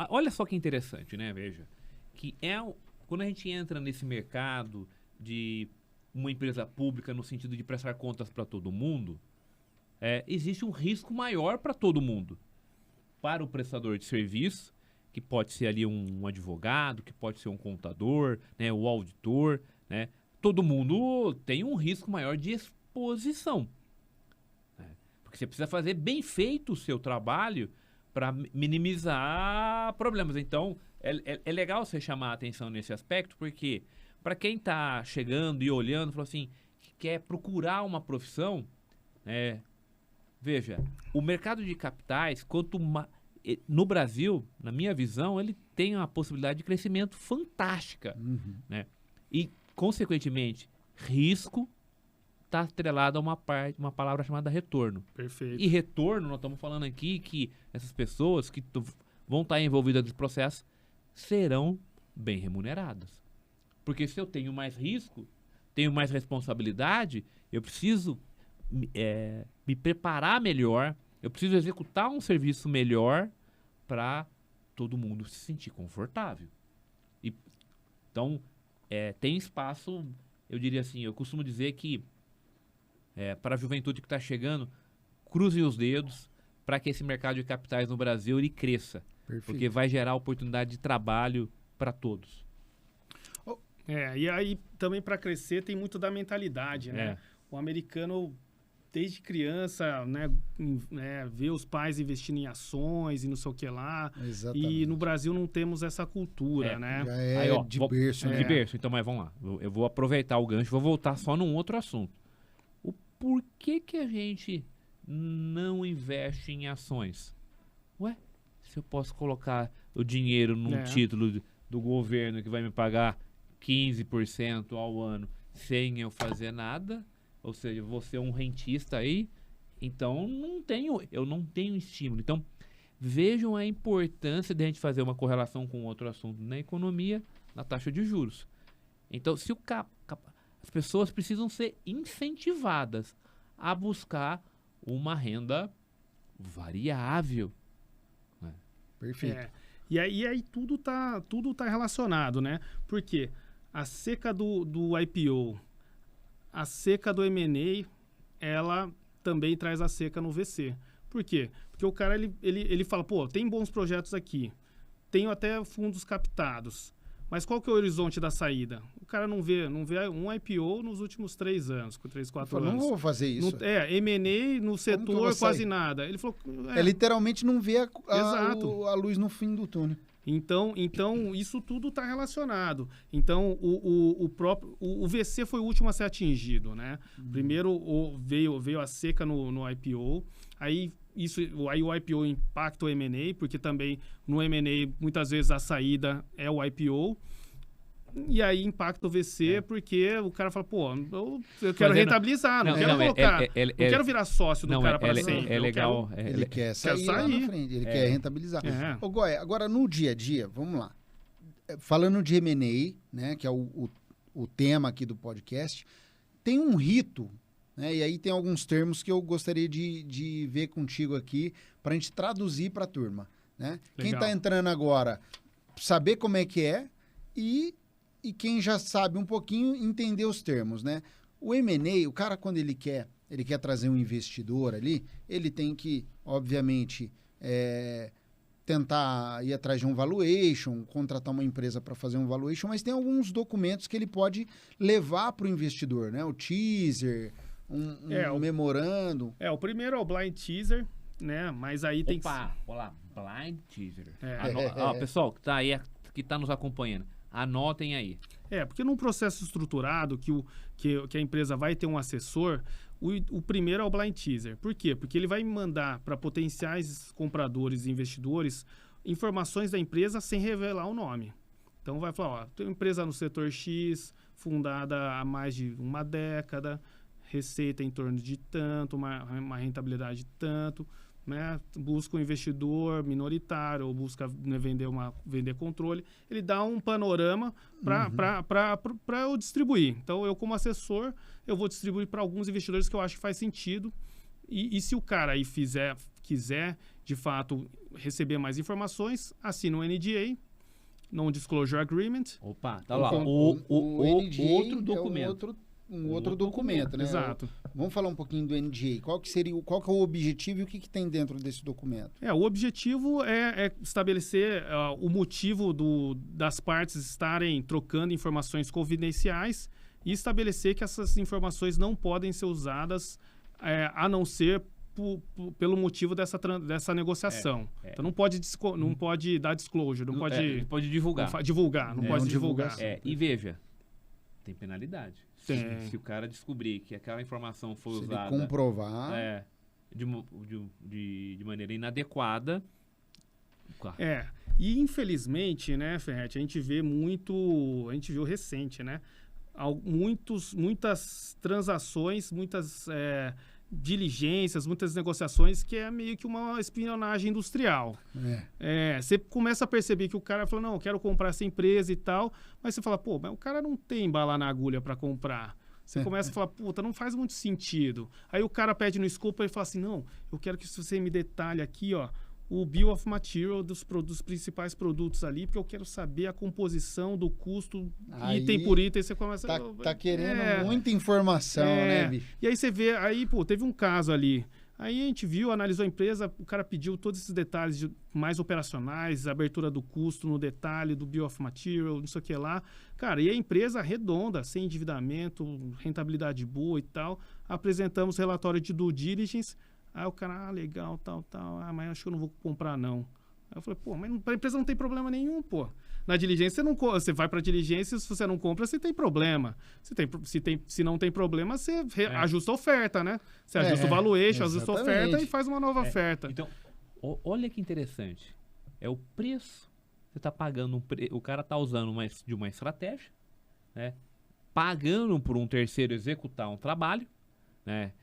olha só que interessante, né? Veja, que quando a gente entra nesse mercado de uma empresa pública no sentido de prestar contas para todo mundo, existe um risco maior para todo mundo. Para o prestador de serviço, que pode ser ali um advogado, que pode ser um contador, né, o auditor, né? Todo mundo tem um risco maior de exposição, né? Porque você precisa fazer bem feito o seu trabalho para minimizar problemas. Então, é legal você chamar a atenção nesse aspecto, porque para quem está chegando e olhando, falou assim, que quer procurar uma profissão, veja, o mercado de capitais, no Brasil, na minha visão, ele tem uma possibilidade de crescimento fantástica, né? E, consequentemente, risco está atrelado a uma palavra chamada retorno. Perfeito. E retorno, nós estamos falando aqui que essas pessoas que vão estar envolvidas nesse processo serão bem remuneradas. Porque se eu tenho mais risco, tenho mais responsabilidade, eu preciso me preparar melhor, eu preciso executar um serviço melhor para todo mundo se sentir confortável. Então, tem espaço, eu diria assim, eu costumo dizer que para a juventude que está chegando, cruzem os dedos para que esse mercado de capitais no Brasil ele cresça. Perfeito. Porque vai gerar oportunidade de trabalho para todos. E aí também para crescer tem muito da mentalidade, né? O americano desde criança, né, ver os pais investindo em ações e não sei o que lá. Exatamente. E no Brasil não temos essa cultura, né? Já é Aí, ó, de vou- berço, né? De berço. Então, mas vamos lá. Eu vou aproveitar o gancho, vou voltar só num outro assunto. O porquê que a gente não investe em ações? Ué, se eu posso colocar o dinheiro num título do governo que vai me pagar 15% ao ano sem eu fazer nada, ou seja, vou ser um rentista aí, então eu não tenho estímulo. Então, vejam a importância de a gente fazer uma correlação com outro assunto na economia, na taxa de juros. Então, se as pessoas precisam ser incentivadas a buscar uma renda variável. Perfeito. E aí tudo tá relacionado, né? Porque a seca do IPO, a seca do M&A, ela também traz a seca no VC. Por quê? Porque o cara, ele fala, pô, tem bons projetos aqui, tenho até fundos captados, mas qual que é o horizonte da saída? O cara não vê um IPO nos últimos 3 anos, 3, 4 anos. Não vou fazer isso. M&A no setor quase nada. Ele falou... literalmente não vê Exato. a luz no fim do túnel. Então isso tudo está relacionado. Então, o VC foi o último a ser atingido, né? Primeiro veio a seca no IPO, aí o IPO impacta o M&A, porque também no M&A muitas vezes a saída é o IPO. E aí impacta o VC, porque o cara fala, pô, eu quero rentabilizar, não quero colocar, não quero virar sócio do cara para sempre. É legal. Ele quer sair lá na frente, ele quer rentabilizar. Ô, Goya, agora no dia a dia, vamos lá. Falando de M&A, né, que é o tema aqui do podcast, tem um rito, né, e aí tem alguns termos que eu gostaria de ver contigo aqui para a gente traduzir para a turma. Né? Quem está entrando agora, saber como é que é e quem já sabe um pouquinho, entender os termos, né? O M&A, o cara, quando ele quer trazer um investidor ali, ele tem que, obviamente, tentar ir atrás de um valuation, contratar uma empresa para fazer um valuation, mas tem alguns documentos que ele pode levar para o investidor, né? O teaser, um memorando. O primeiro é o blind teaser, né? Mas aí tem que... Olá, blind teaser. Pessoal que tá aí, que tá nos acompanhando, anotem aí. Porque num processo estruturado que a empresa vai ter um assessor, o primeiro é o blind teaser. Por quê? Porque ele vai mandar para potenciais compradores e investidores informações da empresa sem revelar o nome. Então vai falar, ó, tem uma empresa no setor X, fundada há mais de uma década, receita em torno de tanto, uma rentabilidade de tanto, né? Busca um investidor minoritário ou busca vender controle, ele dá um panorama para eu distribuir. Então, eu como assessor, eu vou distribuir para alguns investidores que eu acho que faz sentido e se o cara aí quiser, de fato, receber mais informações, assina um NDA, Non-Disclosure Agreement. Opa, tá lá. O NDA outro documento. Um outro documento, né? Exato. Vamos falar um pouquinho do NDA. Qual que é o objetivo e o que tem dentro desse documento? O objetivo é estabelecer o motivo das partes estarem trocando informações confidenciais e estabelecer que essas informações não podem ser usadas a não ser pelo motivo dessa negociação. Então não pode dar disclosure, não pode divulgar. Não pode divulgar. E veja, tem penalidade. Se o cara descobrir que aquela informação foi usada... Se ele comprovar... de maneira inadequada... E infelizmente, né, Ferretti, a gente viu recente, né? Muitas transações, muitas diligências, muitas negociações que é meio que uma espionagem industrial. Você começa a perceber que o cara fala, não, eu quero comprar essa empresa e tal, mas você fala, pô, mas o cara não tem bala na agulha para comprar. Você começa a falar, puta, não faz muito sentido. Aí o cara pede no escopo e fala assim, não, eu quero que você me detalhe aqui, ó, o Bill of Material dos principais produtos ali, porque eu quero saber a composição do custo item por item. Você começa tá querendo muita informação, né, bicho? E aí você vê, teve um caso ali Aí a gente viu, analisou a empresa, o cara pediu todos esses detalhes mais operacionais, abertura do custo no detalhe, do Bill of Material, não sei o que lá. Cara, e a empresa redonda, sem endividamento, rentabilidade boa e tal. Apresentamos relatório de due diligence. Aí o cara, legal, tal. Mas acho que eu não vou comprar, não. Aí eu falei, pô, mas para a empresa não tem problema nenhum, pô. Na diligência, você vai para a diligência, se você não compra, você tem problema. Se não tem problema, você ajusta a oferta, né? Você ajusta o valuation, ajusta a oferta e faz uma nova oferta. Então, olha que interessante. É o preço. Você está pagando, o cara está usando de uma estratégia, né? Pagando por um terceiro executar um trabalho, né?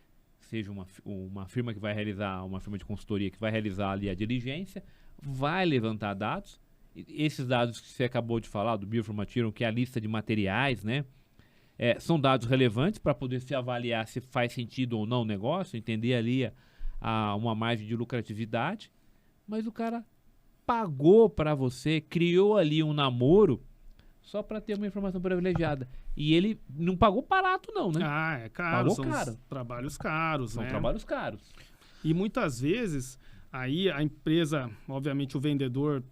Seja uma firma que vai realizar, uma firma de consultoria que vai realizar ali a diligência, vai levantar dados. Esses dados que você acabou de falar, do Bill of Material, que é a lista de materiais, né? São dados relevantes para poder se avaliar se faz sentido ou não o negócio, entender ali uma margem de lucratividade. Mas o cara pagou para você, criou ali um namoro só para ter uma informação privilegiada. E ele não pagou barato não, né? É caro, pagou caro. Trabalhos caros, São né? trabalhos caros. E muitas vezes, aí a empresa, obviamente o vendedor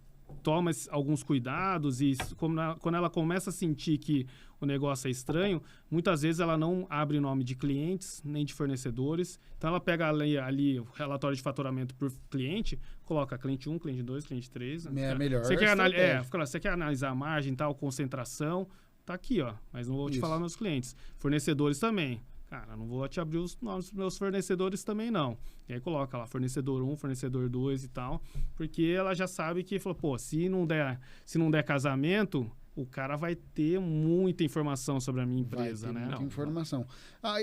toma alguns cuidados e quando ela começa a sentir que o negócio é estranho, muitas vezes ela não abre nome de clientes nem de fornecedores. Então ela pega ali o relatório de faturamento por cliente, coloca cliente 1, cliente 2, cliente 3. É melhor. Você quer analisar a margem, tal, concentração, tá aqui, ó. Mas não vou te falar meus clientes. Fornecedores também. Cara, não vou te abrir os nomes dos meus fornecedores também, não. E aí coloca lá, fornecedor 1, fornecedor 2 e tal, porque ela já sabe que, falou, pô, se não der casamento, o cara vai ter muita informação sobre a minha empresa, né? Muita informação.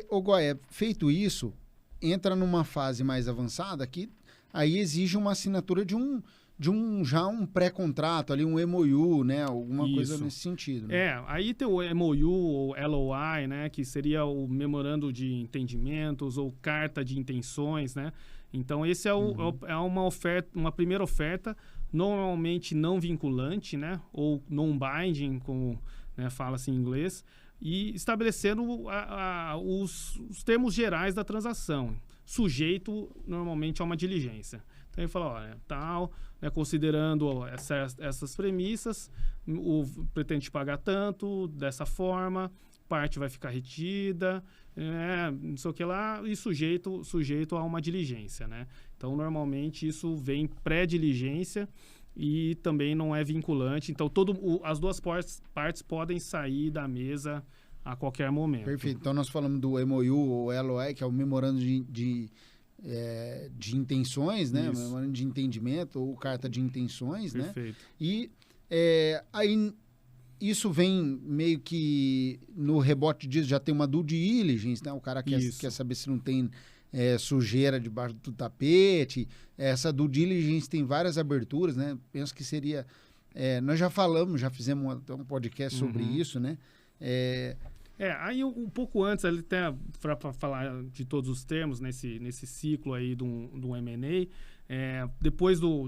Ô Goya, feito isso, entra numa fase mais avançada que aí exige uma assinatura de um pré-contrato ali, um MOU, né? Alguma coisa nesse sentido. Né? Aí tem o MOU ou LOI, né? Que seria o memorando de entendimentos ou carta de intenções, né? Então, esse é uma oferta, uma primeira oferta, normalmente não vinculante, né? Ou non-binding, como fala-se em inglês, e estabelecendo os termos gerais da transação, sujeito normalmente a uma diligência. Então ele fala, olha, considerando essas premissas, pretende pagar tanto, dessa forma, parte vai ficar retida, não sei o que lá, e sujeito a uma diligência, né? Então, normalmente, isso vem pré-diligência e também não é vinculante. Então, as duas partes podem sair da mesa a qualquer momento. Perfeito. Então, nós falamos do MOU ou LOI, que é o memorando de intenções, né? Memorando de entendimento ou carta de intenções, Perfeito. Né? E aí isso vem meio que no rebote disso já tem uma due diligence, né? O cara quer saber se não tem sujeira debaixo do tapete. Essa due diligence tem várias aberturas, né? Penso que seria... nós já fizemos um podcast sobre isso, né? Aí um pouco antes, até para falar de todos os termos nesse ciclo aí do M&A, depois do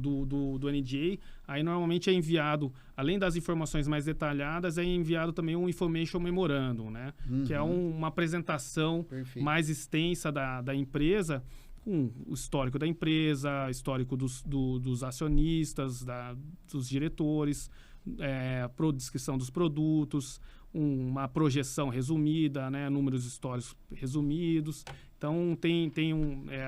NDA, aí normalmente é enviado, além das informações mais detalhadas, é enviado também um Information Memorandum, né? Que é uma apresentação mais extensa da empresa, com o histórico da empresa, histórico dos acionistas, dos diretores, descrição dos produtos, uma projeção resumida, né, números históricos resumidos. Então, tem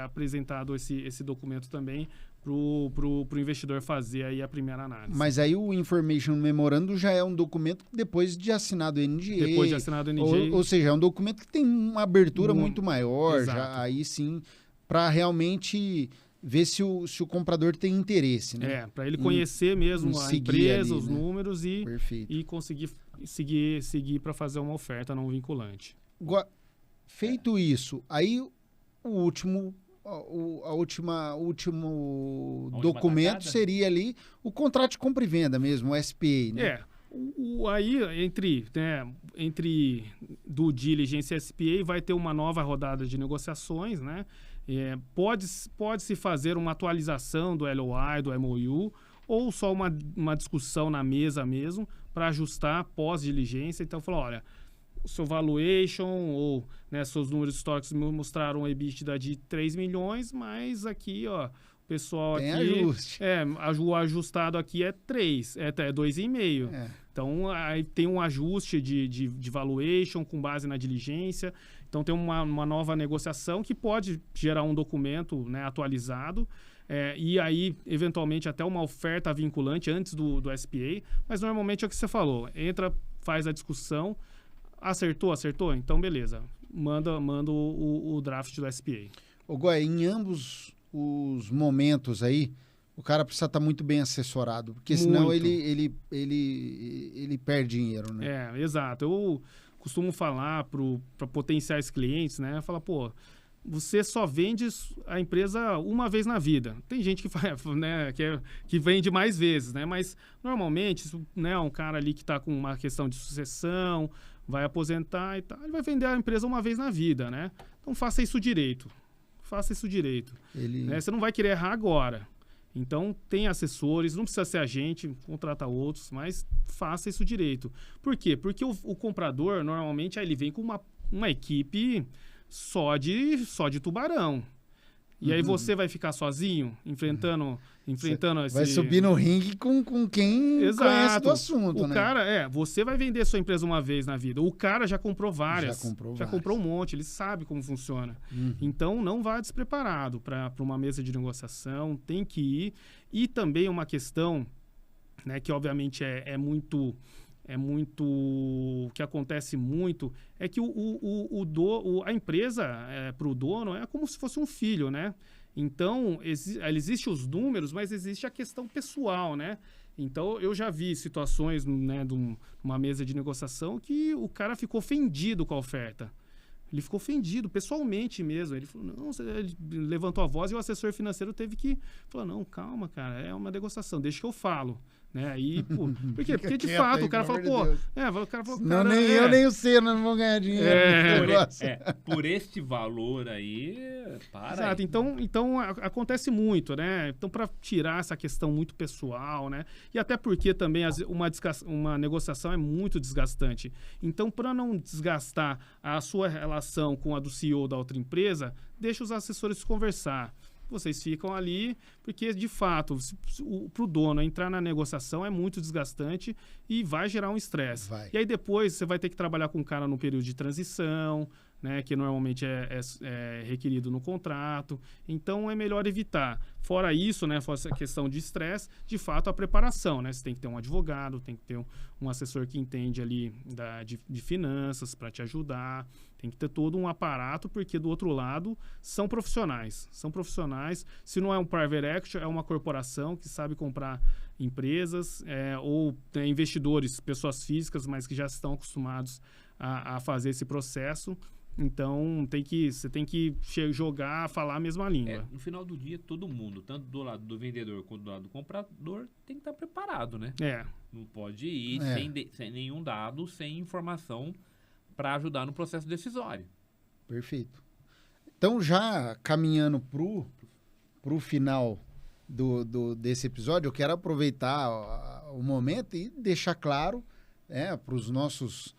apresentado esse documento também pro investidor fazer aí a primeira análise. Mas aí o Information Memorandum já é um documento depois de assinado o NDA. Depois de assinado o NDA. Ou seja, é um documento que tem uma abertura muito maior, já aí sim, para realmente ver se o comprador tem interesse, né? Para ele conhecer mesmo a empresa, os números e conseguir seguir para fazer uma oferta não vinculante. Feito isso, aí o último documento seria ali o contrato de compra e venda mesmo, o SPA, né? Aí, entre due diligence e SPA, vai ter uma nova rodada de negociações, né? Pode-se fazer uma atualização do LOI, do MOU, ou só uma discussão na mesa mesmo, para ajustar pós-diligência. Então, falou, olha, seu valuation ou, né, seus números históricos mostraram um EBITDA de 3 milhões, mas aqui, ó, o pessoal Tem aqui... ajuste. O ajustado aqui é 3, é 2,5. Então, aí tem um ajuste de valuation com base na diligência. Então, tem uma nova negociação que pode gerar um documento, né, atualizado. E aí, eventualmente, até uma oferta vinculante antes do SPA. Mas, normalmente, é o que você falou. Entra, faz a discussão. Acertou? Então, beleza. Manda o draft do SPA. Ô, Goya, em ambos os momentos aí, o cara precisa estar muito bem assessorado, porque senão Muito. ele perde dinheiro, né? Exato. Eu costumo falar para potenciais clientes, né? Falar, pô, você só vende a empresa uma vez na vida. Tem gente que faz, né, que vende mais vezes, né? Mas normalmente, né, um cara ali que está com uma questão de sucessão, vai aposentar e tal, ele vai vender a empresa uma vez na vida, né? Então faça isso direito. Né? Você não vai querer errar agora. Então, tem assessores, não precisa ser a gente, contrata outros, mas faça isso direito. Por quê? Porque o comprador, normalmente, aí ele vem com uma equipe só de tubarão. E aí você vai ficar sozinho, enfrentando esse... Vai subir no ringue com quem conhece do assunto, né? O cara, você vai vender sua empresa uma vez na vida. O cara já comprou várias. Já comprou um monte, ele sabe como funciona. Então, não vá despreparado para uma mesa de negociação, tem que ir. E também uma questão, né, que obviamente é muito... que acontece muito, é que a empresa, para o dono, é como se fosse um filho, né? Então, existem os números, mas existe a questão pessoal, né? Então, eu já vi situações, né, de uma mesa de negociação que o cara ficou ofendido com a oferta. Ele ficou ofendido, pessoalmente mesmo. Ele falou, não, ele levantou a voz e o assessor financeiro teve que falar, não, calma, cara, é uma negociação, deixa que eu falo. Né? Aí, pô, por quê? Porque, de fato, o cara falou, pô... o cara falou, não, nem eu, nem o Senna não vão ganhar dinheiro. Por este valor aí, Exato. Então, acontece muito, né? Então, para tirar essa questão muito pessoal, né? E até porque também uma negociação é muito desgastante. Então, para não desgastar a sua relação com a do CEO da outra empresa, deixa os assessores conversar. Vocês ficam ali, porque, de fato, para o dono entrar na negociação é muito desgastante e vai gerar um estresse. E aí, depois, você vai ter que trabalhar com o cara no período de transição, né, que normalmente é requerido no contrato. Então, é melhor evitar. Fora isso, né, fora essa questão de estresse, de fato, a preparação. Né? Você tem que ter um advogado, tem que ter um assessor que entende ali de finanças para te ajudar. Tem que ter todo um aparato, porque do outro lado são profissionais. Se não é um private equity, é uma corporação que sabe comprar empresas ou investidores, pessoas físicas, mas que já estão acostumados a fazer esse processo. Então, você tem que jogar, falar a mesma língua. No final do dia, todo mundo, tanto do lado do vendedor quanto do lado do comprador, tem que estar preparado, né? Não pode ir sem nenhum dado, sem informação para ajudar no processo decisório. Perfeito. Então, já caminhando pro final desse episódio, eu quero aproveitar o momento e deixar claro para os nossos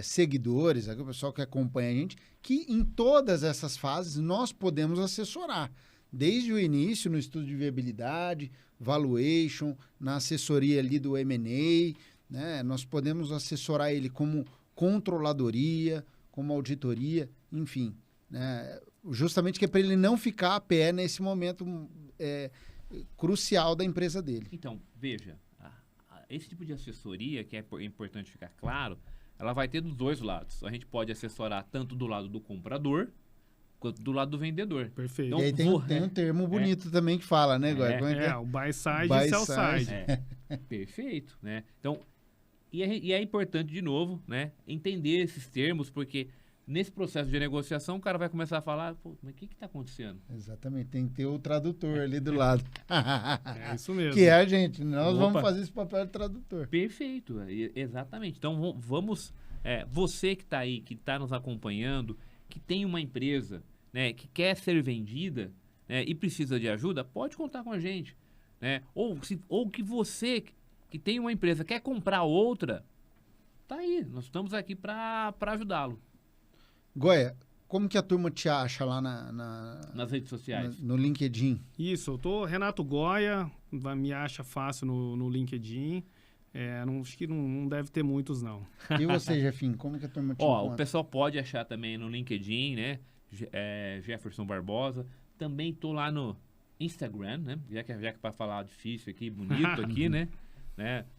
seguidores, o pessoal que acompanha a gente, que em todas essas fases nós podemos assessorar. Desde o início, no estudo de viabilidade, valuation, na assessoria ali do M&A, né? Nós podemos assessorar ele como controladoria, como auditoria, enfim, né? Justamente que é para ele não ficar a pé nesse momento crucial da empresa dele. Então, veja, esse tipo de assessoria, que é importante ficar claro, ela vai ter dos dois lados. A gente pode assessorar tanto do lado do comprador quanto do lado do vendedor. Perfeito. Então, e aí tem um termo bonito também que fala, né, Goya? O buy side e sell side. Perfeito, né? Então, e é importante, de novo, né, entender esses termos, porque nesse processo de negociação o cara vai começar a falar, pô, mas o que está acontecendo? Exatamente, tem que ter o tradutor ali do lado. É isso mesmo. Que é a gente, nós vamos fazer esse papel de tradutor. Perfeito, exatamente. Então, vamos... você que está aí, que está nos acompanhando, que tem uma empresa, né, que quer ser vendida, né, e precisa de ajuda, pode contar com a gente. Né? Ou que você... que tem uma empresa, quer comprar outra, tá aí. Nós estamos aqui para ajudá-lo Goya, como que a turma te acha lá nas redes sociais. no LinkedIn? Isso, eu tô Renato Goya, me acha fácil no LinkedIn. Acho que não deve ter muitos, não. E você, Jefinho, como que a turma te Ó, encontra? o pessoal pode achar também no LinkedIn, né? Jefferson Barbosa. Também tô lá no Instagram, né? Já que para falar difícil aqui, bonito aqui, né?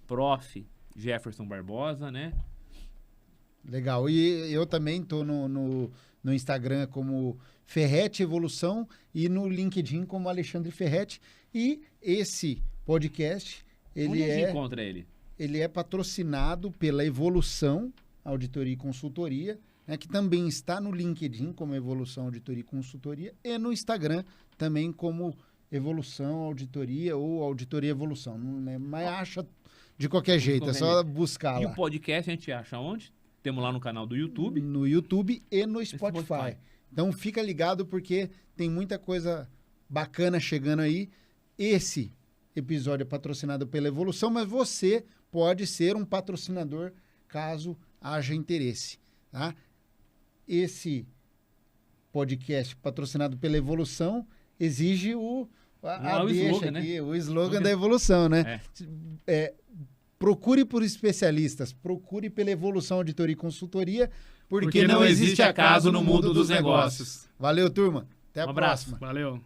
Prof. Jefferson Barbosa, né? Legal. E eu também tô no Instagram como Ferretti Evolução e no LinkedIn como Alexandre Ferretti. E esse podcast, Onde a gente encontra ele? Ele é patrocinado pela Evolução Auditoria e Consultoria, né, que também está no LinkedIn como Evolução Auditoria e Consultoria e no Instagram também como Evolução Auditoria ou Auditoria Evolução. Mas acha de qualquer jeito, é só buscar E lá. o podcast a gente acha onde? Temos lá no canal do YouTube. No YouTube e no Spotify. Então fica ligado porque tem muita coisa bacana chegando aí. Esse episódio é patrocinado pela Evolução, mas você pode ser um patrocinador caso haja interesse, tá? Esse podcast patrocinado pela Evolução exige o slogan, aqui, né? o slogan da Evolução, né? Procure por especialistas, procure pela Evolução Auditoria e Consultoria, porque não existe acaso no mundo dos negócios. Valeu, turma. Até a próxima. Valeu.